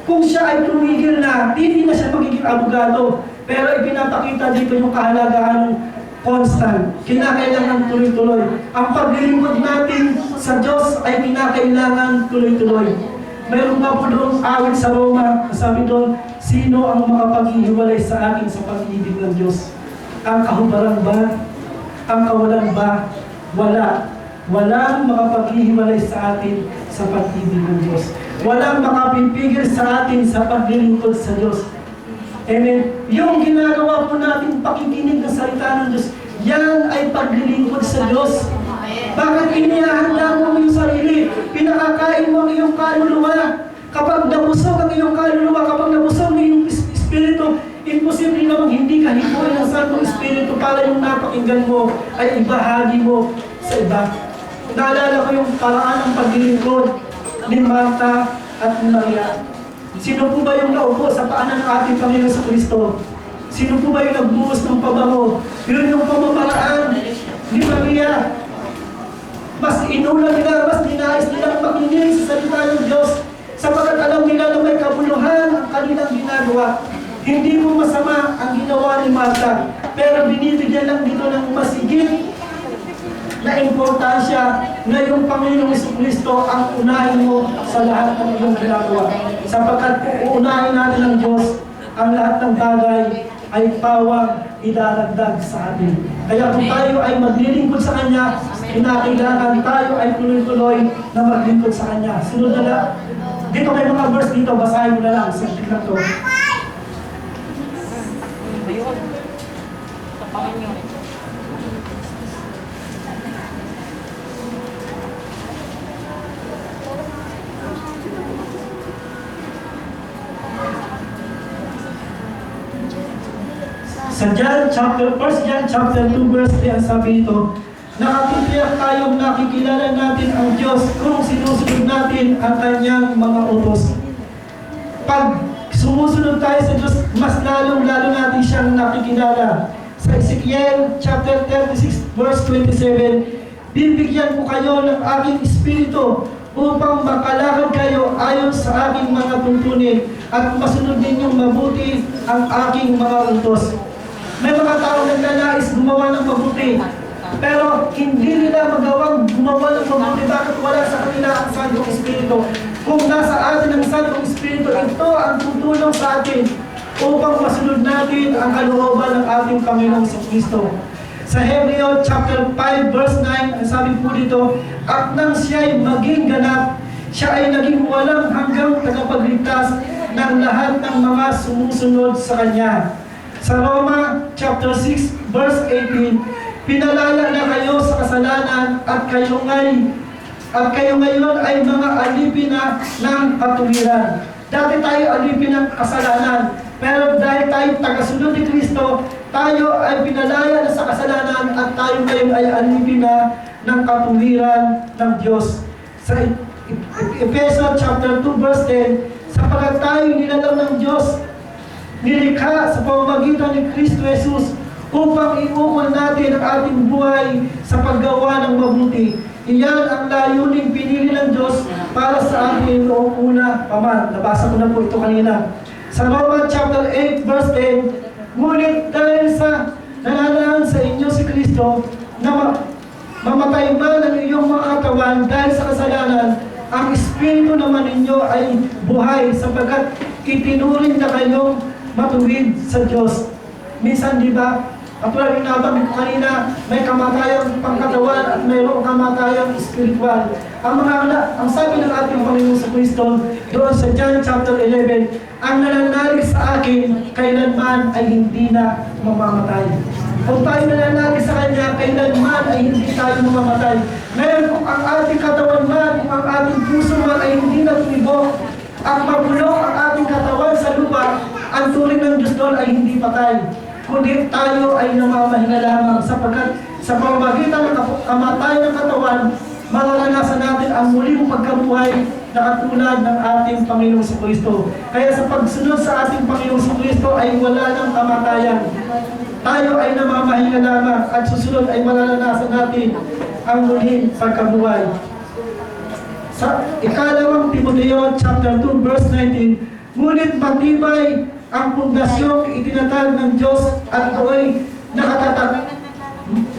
Kung siya ay tumigil na, hindi na siya magiging abogado. Pero ipinapakita dito yung kahalagahan ng constant. Kinakailangan tuloy-tuloy. Ang paglilingkod natin sa Diyos ay kinakailangan tuloy-tuloy. Mayroon nga po doon awit sa Roma, sabi doon, sino ang makapaghihiwalay sa akin sa pag-ibig ng Diyos? Ang kahubaran ba? Ang kawalan ba? Wala. Walang makapaghihiwalay sa atin sa pag-ibig ng Diyos. Walang makapipigil sa atin sa paglilingkod sa Diyos. Amen. Yung ginagawa po natin pakikinig ng salita ng Diyos, yan ay paglilingkod sa Diyos. Bakit inihahanda mo yung sarili? Pinakakain mo ang iyong kaluluwa. Kapag nabusog ang iyong kaluluwa, kapag nabusog ang iyong espiritu, imposible namang hindi ka hipuin ng Santong Espiritu para yung napakinggan mo ay ibahagi mo sa iba. Naalala ko yung paraan ng paglilingkod ni Martha at ni Maria. Sino po ba yung naupo sa paanan ng ating Panginoon sa Kristo? Sino po ba yung nagbuhos ng pabango? Yun yung pamamaraan ni Maria. Mas inulan nila, mas dinais nilang makinig sa salita ng Diyos sapagkat alam nila na may kabuluhan ang kanilang ginagawa. Hindi mo masama ang ginawa ni Martha, pero binibigyan lang dito ng masigit na importansya na yung Panginoong Jesucristo ang unahin mo sa lahat ng iyong ginagawa. Sapagkat uunahin natin ng Diyos, ang lahat ng bagay ay pawang idaragdag sa atin. Kaya kung tayo ay maglilingkod sa Kanya, kinakailangan tayo ay tuloy-tuloy na maglingkod sa Kanya. Sunod na lang. Dito may mga verse dito, basahin mo na lang. Simple lang to. Sa John chapter 1 John chapter 2 verse 3 ang sabi nito, nakatitiyak tayong nakikilala natin ang Diyos kung sinusunod natin ang Kanyang mga utos. Pag sumusunod tayo sa Diyos, mas lalong-lalo natin siyang nakikilala. Sa Ezekiel chapter 36 verse 27, bibigyan ko kayo ng aking espiritu upang makalakad kayo ayon sa aking mga tuntunin at masunod ninyong mabuti ang aking mga utos. May mga tao naglalais gumawa ng mabuti, pero hindi nila magawang gumawa ng mabuti. Bakit? Wala sa kanila ang Santong Espiritu. Kung nasa atin ang Santong Espiritu, ito ang tutulong sa atin upang masunod natin ang kalooban ng ating Panginoong Kristo. Sa Hebreo chapter 5 verse 9, ang sabi po dito, at nang siya'y maging ganap, Siya ay naging walang hanggang tagapagligtas ng lahat ng mga sumusunod sa Kanya. Sa Roma chapter 6 verse 18, pinalala na kayo sa kasalanan at kayo ngayon ay mga alipin na ng katuwiran. Dati tayo alipin ng kasalanan, pero dahil tayo tagasunod ni Kristo, tayo ay pinalaya na sa kasalanan at tayo ngayon ay alipin na ng katuwiran ng Diyos. Sa Efeso chapter 2 verse 10, sapagkat tayo nilalang ng Diyos, nilikha sa pamamagitan ni Kristo Jesus upang iukol natin ang ating buhay sa paggawa ng mabuti. Iyan ang layuning pinili ng Diyos para sa atin noong una pa man. Nabasa ko na po ito kanina. Sa Roma chapter 8 verse 10, ngunit dahil sa nananahan sa inyo si Kristo na mamatay man ang iyong mga katawan dahil sa kasalanan, ang Espiritu naman ninyo ay buhay sapagkat itinuring na kayong matuwid sa Diyos. Minsan, di ba, katulad ng nabanggit ko kanina, may kamatayang pangkatawan at mayroong kamatayang spiritual. Ang sabi ng ating Panginoon sa Kristo doon sa John chapter 11, ang nananalig sa akin kailanman ay hindi na mamamatay. Kung tayo nananalig sa Kanya, kailanman ay hindi tayo mamamatay. Ngayon, kung ang ating katawan man, kung ang ating puso man ay hindi na tumibo, ang mabulok ang ating katawan sa lupa, ang turing ng Diyos doon ay hindi patay. Kundi tayo ay namamahinga lamang sapagkat sa pamamagitan ng kamatayan ng katawan, mararanasan natin ang muling pagkabuhay na katulad ng ating Panginoong Kristo. Kaya sa pagsunod sa ating Panginoong Kristo ay wala ng kamatayan. Tayo ay namamahinga lamang at susunod ay mararanasan natin ang muling pagkabuhay. Sa ikalawang Timoteo chapter 2 verse 19, ngunit matibay ang pundasyong itinatag ng Diyos at ito'y nakatatag.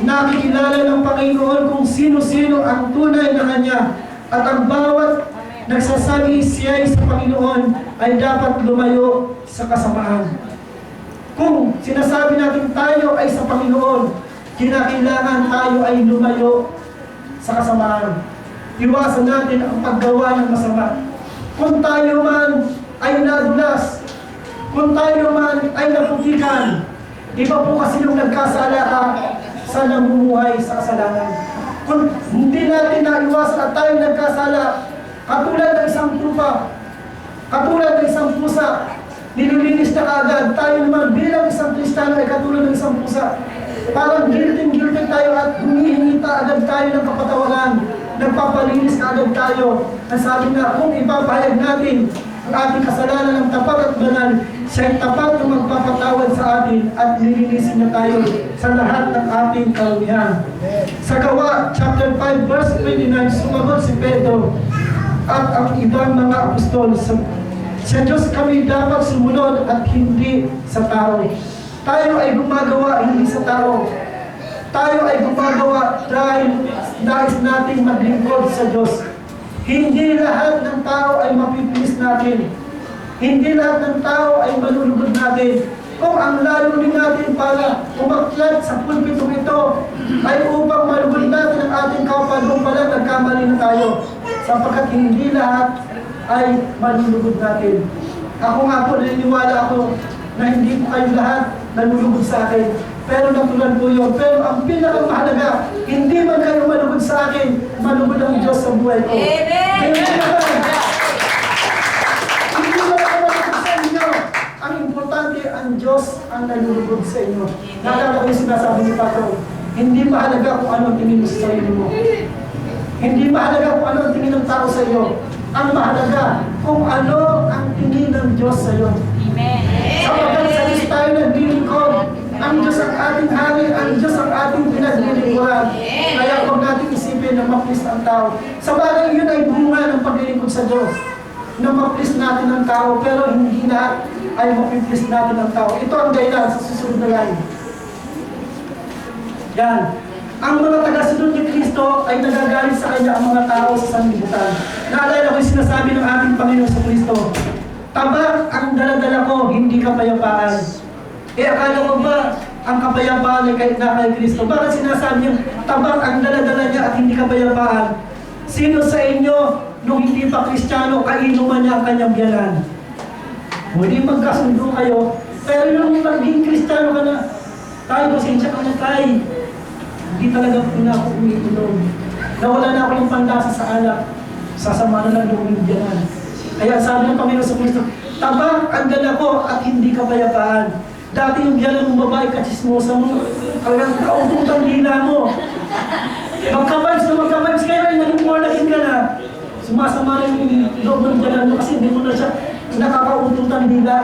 Nakikilala ng Panginoon kung sino-sino ang tunay na Kanya at ang bawat nagsasabi siya'y sa Panginoon ay dapat lumayo sa kasamaan. Kung sinasabi natin tayo ay sa Panginoon, kinakailangan tayo ay lumayo sa kasamaan. Iwasan natin ang paggawa ng masama. Kung tayo man ay nadulas, kung tayo man ay naputikan, iba po kasi nung nagkasala ka sa namumuhay sa kasalanan. Kung hindi natin naiwasan at tayo nagkasala, katulad ng isang trupa, katulad ng isang pusa, nililinis na kaagad. Tayo naman bilang isang Kristiyano ay katulad ng isang pusa. Parang guilty tayo at humihingi agad tayo ng kapatawaran. Nagpapalinis na agad tayo. Ang sabi na, kung ipapahayag natin ang ating kasalanan ng tapat at banal, siya'y tapat na magpapatawad sa atin at nilinisin na tayo sa lahat ng ating kalumihan. Sa Gawa, chapter 5, verse 29, sumagot si Pedro at ang ibang mga apostol, sa Diyos kami dapat sumunod at hindi sa tao. Tayo ay gumagawa hindi sa tao. Tayo ay gumagawa dahil nais nating maglingkod sa Diyos. Hindi lahat ng tao ay mapipilis natin. Hindi lahat ng tao ay malulugod natin. Kung ang layunin natin para umakyat sa pulpitong ito ay upang malugod natin ang ating kapwa, doon pala nagkamali na tayo. Sapagkat hindi lahat ay malulugod natin. Ako nga po, naniniwala ako na hindi po kayo lahat nalulugod sa akin. Pero natulan po yun. Pero ang pinakamahalaga, hindi man kayo malugod sa akin, malugod ang Diyos sa buhay ko. Amen! Hindi man ako malugod sa inyo. Ang importante, ang Diyos ang nalulugod sa inyo. Nakakala ko yung sinasabi ni Pato, hindi mahalaga kung ano ang tingin mo sa sarili mo. Hindi mahalaga kung ano ang tingin ng tao sa iyo. Ang mahalaga kung ano ang tingin ng Diyos sa iyo. Amen. Sapagkat sa Diyos tayo naglilingkod. Ang Diyos ang ating hari, ang Diyos ang ating pinaglilingkuran. Kaya huwag natin isipin na maplis ang tao. Sa bagay yun ay bunga ng paglilingkod sa Diyos. Na maplis natin ang tao, pero hindi lahat ay mapiplis natin ang tao. Ito ang dahilan sa susunod na line. Yan. Ang mga tagasunod ni Kristo ay nagagalit sa Kanya ang mga tao sa sanlibutan. Naalala ko yung sinasabi ng ating Panginoon sa Kristo, tabak ang daladala ko, hindi kapayapaan. Akala mo ba ang kapayapaan ay kahit na kay Kristo? Bakit sinasabi niya, tabak ang daladala niya at hindi kapayapaan? Sino sa inyo nung hindi pa Kristiyano, kainuman niya ang kanyang biyanan. Hindi magkasundo kayo, pero yung naging Kristiyano ka na, tayo, pasensya ka na tayo. Hindi talaga na ako umiinom. Nawala na ako ng pandasa sa alak. Sasama na lang yung biyanan. Kaya sabi ng Panginoon sa Kristo, tabang ang dala ko at hindi kapayapaan. Dati yung biyanan mong babae, kachismosa mo, kaya kaututan dila mo. Magka-vibes kayo, ay naging more naging ka na. Sumasama rin yung loob ng biyanan mo kasi hindi mo na siya nakakaututan dila.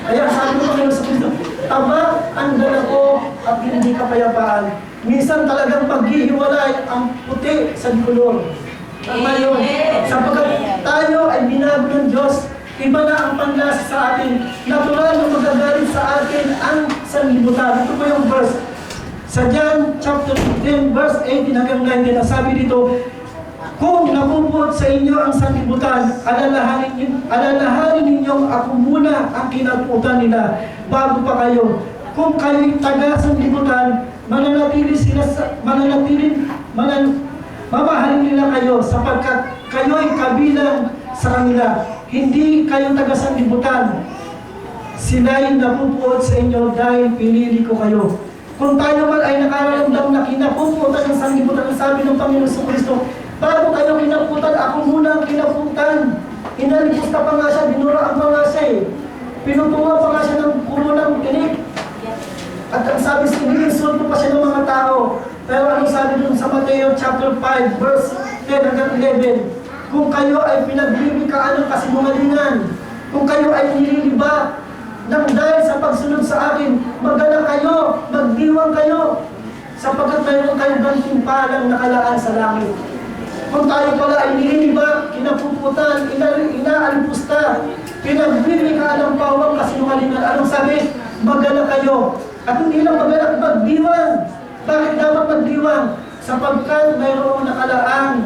Kaya sabi ng Panginoon sa Kristo, tabang ang dala ko at hindi kapayapaan. Minsan talagang paghihiwalay ang puti sa kolor. Tama yun. Sapagkat tayo ay binago ng Diyos, iba na ang panlasa sa atin. Natural na magagalit sa atin ang sanlibutan. Ito po yung verse. Sa John chapter 10, verse 18 hanggang 19, sabi dito, kung nakupot sa inyo ang sanlibutan, alalahanin ninyong ako muna ang kinaputan nila bago pa kayo. Kung kayo'y taga-sanlibutan, mamahalin nila kayo sapagkat kayo'y kabilang sa kanila. Hindi kayo taga-sanlibutan. Sila'y napupuot sa inyo dahil pinili ko kayo. Kung tayo man ay nakararamdam na kinapuputan ng sanlibutan, ang sabi ng Panginoon sa Kristo, bago kayo kinaputan, ako muna ang kinaputan. Inalipusta pa nga siya, binuraan pa nga siya eh. Pinutungan pa nga siya ng kurunang tinik. At ang sabi sa iniinsulto pa siya ng mga tao. Pero anong sabi dun sa Mateo chapter 5, verse 10 hanggang 11? Kung kayo ay pinagbibigkaan ng kasinungalingan, kung kayo ay nililiba ng dahil sa pagsunod sa akin, magdala kayo, magdiwang kayo, sapagkat mayroon kayong gantimpalang nakalaan sa langit. Kung tayo pala ay nililiba, kinapuputan, inaalipusta, pinagbibigkaan ng pawang kasinungalingan, anong sabi? Magdala kayo. At hindi lang magdala, magdiwang. Bakit dapat magdiwang? Sapagkat mayroong nakalaang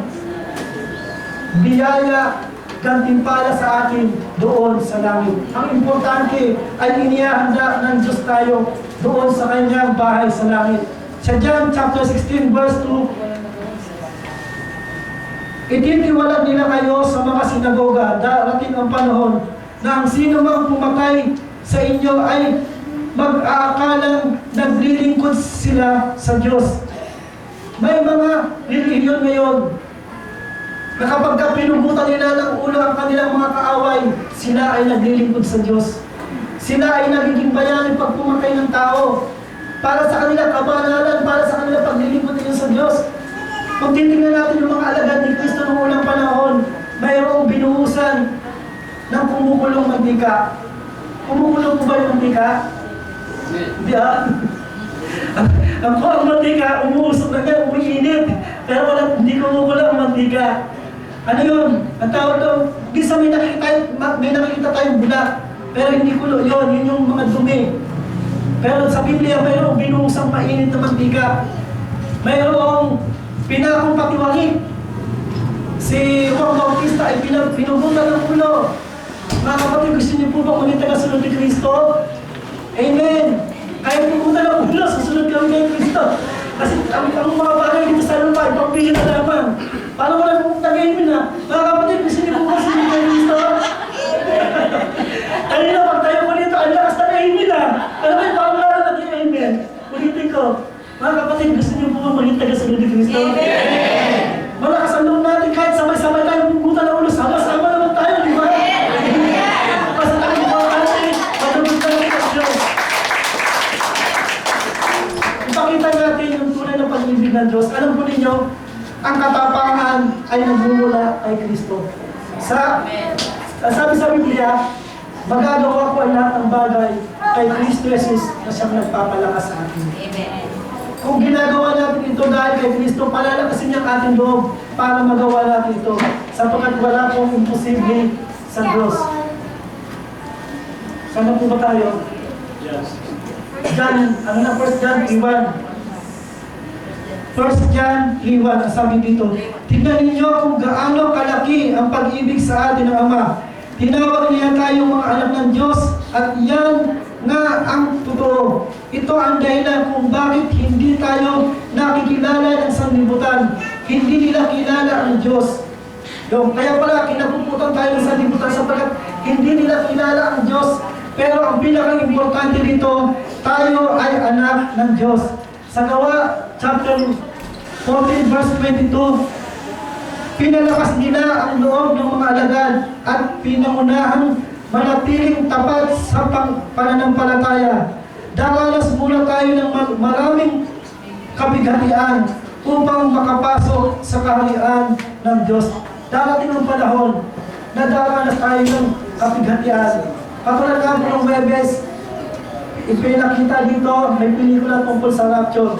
biyaya, gantimpala sa atin doon sa langit. Ang importante ay inihahanda ng Diyos tayo doon sa kanyang bahay sa langit. Sa John chapter 16 verse 2, ititiwalag nila kayo sa mga sinagoga, darating ang panahon na ang sino mang pumatay sa inyo ay mag-aakalang naglilingkod sila sa Diyos. May mga relihiyon ngayon na kapag pinugutan nila ng ulo ang kanilang mga kaaway, sila ay naglilingkod sa Diyos. Sila ay nagiging bayani pag pumatay ng tao. Para sa kanila kabanalan, para sa kanila paglilingkod nila sa Diyos. Kung titingnan natin yung mga alagad ni Kristo noong unang panahon, mayroong binuhusan ng kumukulong mantika. Kumukulong po ba yung mantika? Hindi ang mantika, umuusok na yan, umiinit. Pero hindi kumukulang ang mantika. Ano yun? Ang tawag daw, bisa may nakikita tayong bulak. Pero hindi kulo yun yung mga dumi. Pero sa Biblia, mayroong binuhusang mainit na mantika. Mayroong pinakong patiwangit. Si Juan Bautista ay pinubutan ng ulo. Mga kapatid, gusto niyo po ba ulit tagasunod ni Kristo? Amen! Kahit pumunta ng ulo, susunod kami kay Kristo. Kasi ang mga bagay dito sa lupa, ipapili na lamang. Paano mo lang pumunta ngayon na? Mga kapatid, gusto niyo po ba susunod kay Kristo? Kanina, pag tayo po dito, ang lakas na amen na. Ano ba yung pangalan natin amen? Ulitin ko. Mga kapatid, gusto niyo po ba maging tagasunod ni Kristo? Amen! Malakas ang loob natin kahit sabay-sabay tayo pumunta ng ulo. Sama-sama naman tayo, di ba? Basta tayo mga kasi, matulog tayo sa Diyos. Ipakita natin yung tunay na pag-ibig ng Diyos. Alam po ninyo, ang katapangan ay nagmumula kay Kristo. Sabi sa Biblia, magagawa ko ang lahat ng bagay kay Kristo Jesus na siyang nagpapalakas sa atin. Amen. Kung ginagawa natin ito dahil kay Kristo, palalakasin niya ang ating loob para magawa natin ito. Sapagkat wala pong imposible sa Diyos. Sana po ba tayo? Yes. John, ano na 1 John 3:1? 1 John 3:1, ang sabi dito, tignan ninyo kung gaano kalaki ang pag-ibig sa atin ng Ama. Tinawag niya tayong mga anak ng Diyos at yan nga ang totoo. Ito ang dahilan kung bakit hindi tayo nakikilala ng sanlibutan. Hindi nila kilala ang Diyos. Kaya pala, kinapuputan tayo ng sanlibutan sapagkat hindi nila kilala ang Diyos. Pero ang pinaka-importante dito, tayo ay anak ng Diyos. Sa Gawa, chapter 14, verse 22, pinalakas nila ang loob ng mga alagad at pinangunahang manatiling tapat sa pananampalataya. Daranas muna tayo ng maraming kabighatian upang makapasok sa kaharian ng Diyos. Darating ang panahon na daranas tayo ng kabighatian. Katulad nga po ng Webes, ipinakita dito, may pelikula tungkol sa rapture.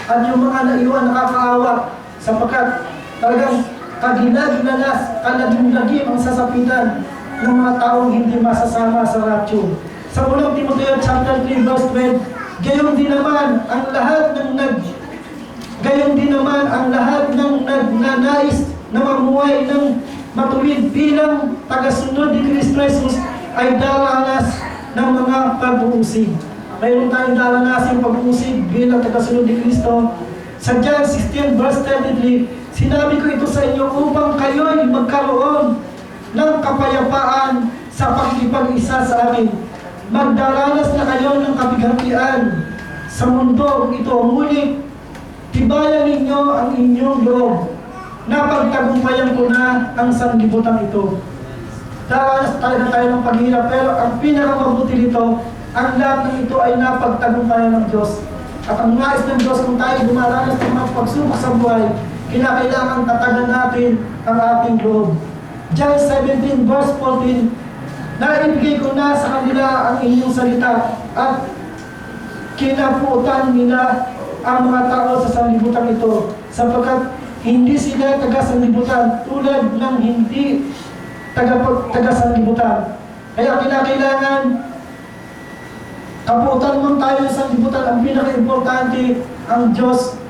At yung mga naiwan nakakaawa sapagkat talagang kaginag-nalas, kalagim-lagim ang sasapitan ng mga taong hindi masasama sa rapture. Sa unang Timoteo chapter 3 verse 12, gayon din naman ang lahat ng nagnanais na mamuhay ng matuwid bilang tagasunod ni Kristo Jesus ay daranas ng mga pag-uusig. Mayroon tayong daranasin pag-uusig bilang tagasunod ni Kristo. Sa John 16 verse 33, sinabi ko ito sa inyo upang kayo'y magkaroon ng kapayapaan sa pakikipag-isa sa akin. Magdaranas na kayo ng kabighatian sa mundo ito, ngunit tibayan ninyo ang inyong loob. Napagtagumpayan ko na ang sanlibutan ito. Daranas talaga tayo ng paghirap, pero ang pinakamabuti nito, ang lahat ng ito ay napagtagumpayan ng Diyos. At ang nais ng Diyos kung tayo dumaranas ng mga pagsubok sa buhay, kinakailangan tatagan natin ang ating loob. John 17 verse 14, naibigay ko na sa kanila ang inyong salita at kinapuutan nila ang mga tao sa sanlibutan ito sapagkat hindi sila taga-sanlibutan tulad ng hindi taga-sanlibutan. Kaya kinakailangan kapuutan man tayo sa sanlibutan. Ang pinaka-importante, ang Diyos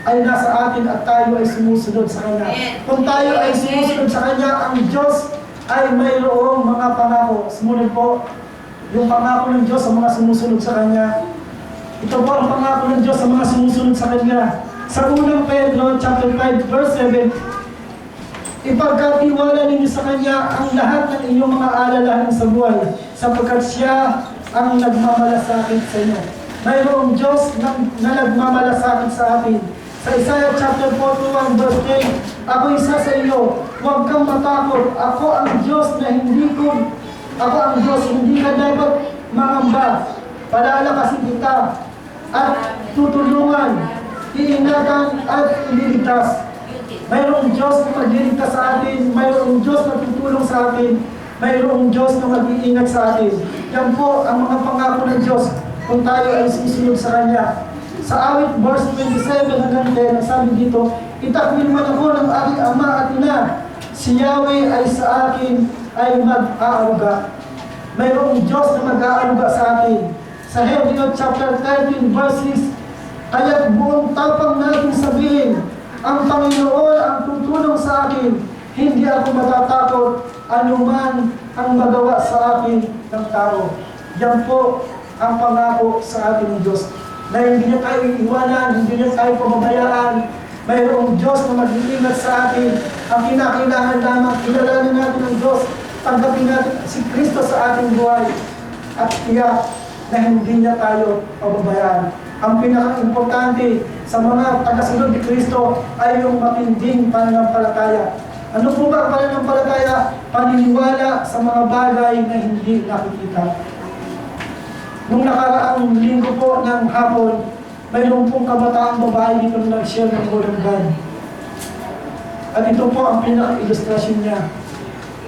ay nasa atin at tayo ay sumusunod sa Kanya. Kung tayo ay sumusunod sa Kanya, ang Diyos ay mayroong mga pangako. Sumunod po yung pangako ng Diyos sa mga sumusunod sa Kanya. Ito po ang pangako ng Diyos sa mga sumusunod sa Kanya. Sa unang Pedro, chapter 5, verse 7, ipagkatiwala ninyo sa Kanya ang lahat ng inyong mga alalahanin sa buhay, sapagkat Siya ang nagmamalasakit sa inyo. Mayroong Diyos na nagmamalasakit sa atin. Sa Isaiah chapter 41, verse 10, ako isa sa iyo, huwag kang matakot. Ako ang Diyos, hindi ka dapat mangamba. Palalakasin kita at tutulungan, iingatan at ililigtas. Mayroong Diyos na magliligtas sa atin, mayroong Diyos na tutulong sa atin, mayroong Diyos na mag-iingat sa atin. Yan po ang mga pangako ng Diyos kung tayo ay susunod sa Kanya. Sa awit verse 27 hanggang 10, sabi dito, itakwil man ako ng aking ama at ina, si Yahweh ay sa akin ay mag-aaruga. Mayroong Diyos na mag-aaruga sa atin. Sa Hebrew chapter 13 verse 6, kaya't buong tapang natin sabihin, ang Panginoon ang tutulong sa akin, hindi ako matatakot anuman ang magawa sa akin ng tao. Yan po ang pangako sa atin ng Diyos. Na hindi niya tayo iiwanan, hindi niya tayo pababayaan. Mayroong Diyos na mag-iingat sa atin. Ang kinakailangan lamang, kilalanin natin ang Diyos. Tanggapin natin si Kristo sa ating buhay. At tiyak na hindi niya tayo pababayaan. Ang pinaka-importante sa mga tagasunod ni Kristo ay yung matinding pananampalataya. Ano po ba ang pananampalataya? Paniniwala sa mga bagay na hindi nakikita. Nung nakaraang linggo po ng hapon, mayroon pong kabataang babae dito na nag-share ng Word of God. At ito po ang pinaka-ilustrasyon niya.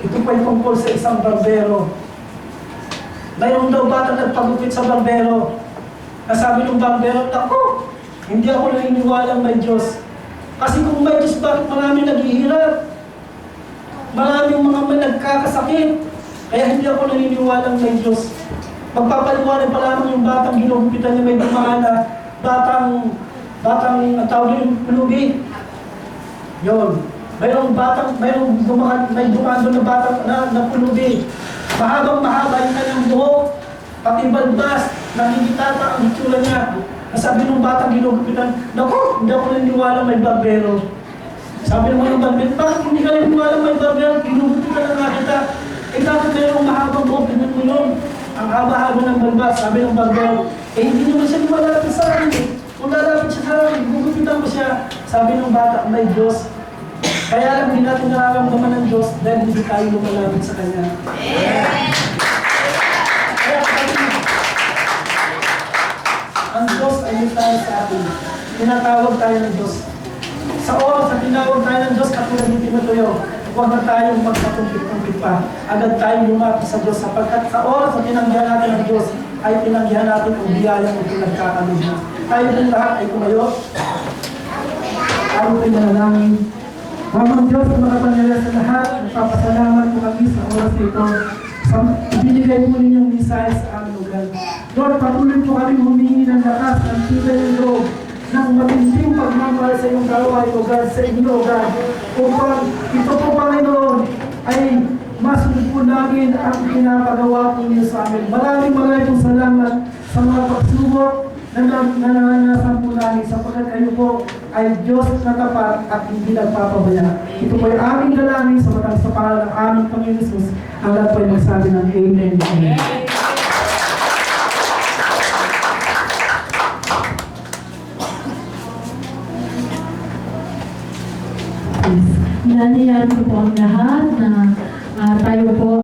Ito po ay tungkol sa isang barbero. Mayroon daw batang nagpagupit sa barbero. Nasabi ng barbero, "Ako, hindi ako naniniwalang may Diyos. Kasi kung may Diyos, bakit maraming naghihirap? Maraming mga nagkakasakit. Kaya hindi ako naniniwalang may Diyos." Magpapaliwanag pa lamang yung batang ginugupitan niya, may dumaan na batang ang tawag yung pulubi. Yun. May dumaan doon na batang na pulubi. Mahabang-mahaba yung kanyang buhok, pati balbas, nakikitata ang itsura niya. Nasabi ng batang ginugupitan, "Naku, hindi ako naniniwala may barbero." Sabi naman ng barber, bakit hindi ka rin walang may barber? Ginugutin ka lang nga kita. Eh bakit mayroong mahabang buhok? Tignan mo yun. Ang haba-haba ng barber, sabi ng barber, eh hindi naman siya lumalapit sa akin eh. Kung lalapit siya sa akin, gugupitan ko siya. Sabi ng bata, may Diyos. Kaya lang hindi natin nararamdaman ng Diyos dahil hindi tayo lumalapit sa Kanya. Kaya ang Diyos ay may tayo sa atin. Tinatawag tayo ng Diyos. Sa oras na tinawag tayo ng Diyos, katulad ng Timoteo, huwag na tayong magpatumpit-tumpit pa. Agad tayong lumapit sa Diyos sapagkat sa oras na tinanggihan natin ng Diyos, ay tinanggihan natin ang biyaya ng pinagkakaroon na. Tayo din lahat ay tumayo. Tayo ay manalangin. Amang Diyos na makapangyarihan sa lahat, nagpapasalamat po kami sa oras nito sa ibinigay mo ninyong mensahe sa aming lugar. Lord, patuloy po kami humingi ng lakas ng tibay ng loob ng matinding pagmamahal sa iyong gawain, O God, sa inyo, O God. Upang ito po, Panginoon, ay masunod po namin ang pinapagawa po niyo sa amin. Maraming pong salamat sa mga pagsubok na nananasan po namin sapagkat kayo po ay Diyos na tapat at hindi nagpapabaya. Ito po ay aming dalangin sa matang sa pangalan ng aming Panginoon Jesus. Ang lahat po ay magsabi ng Amen. Amen. Nangyayari po ang lahat na tayo po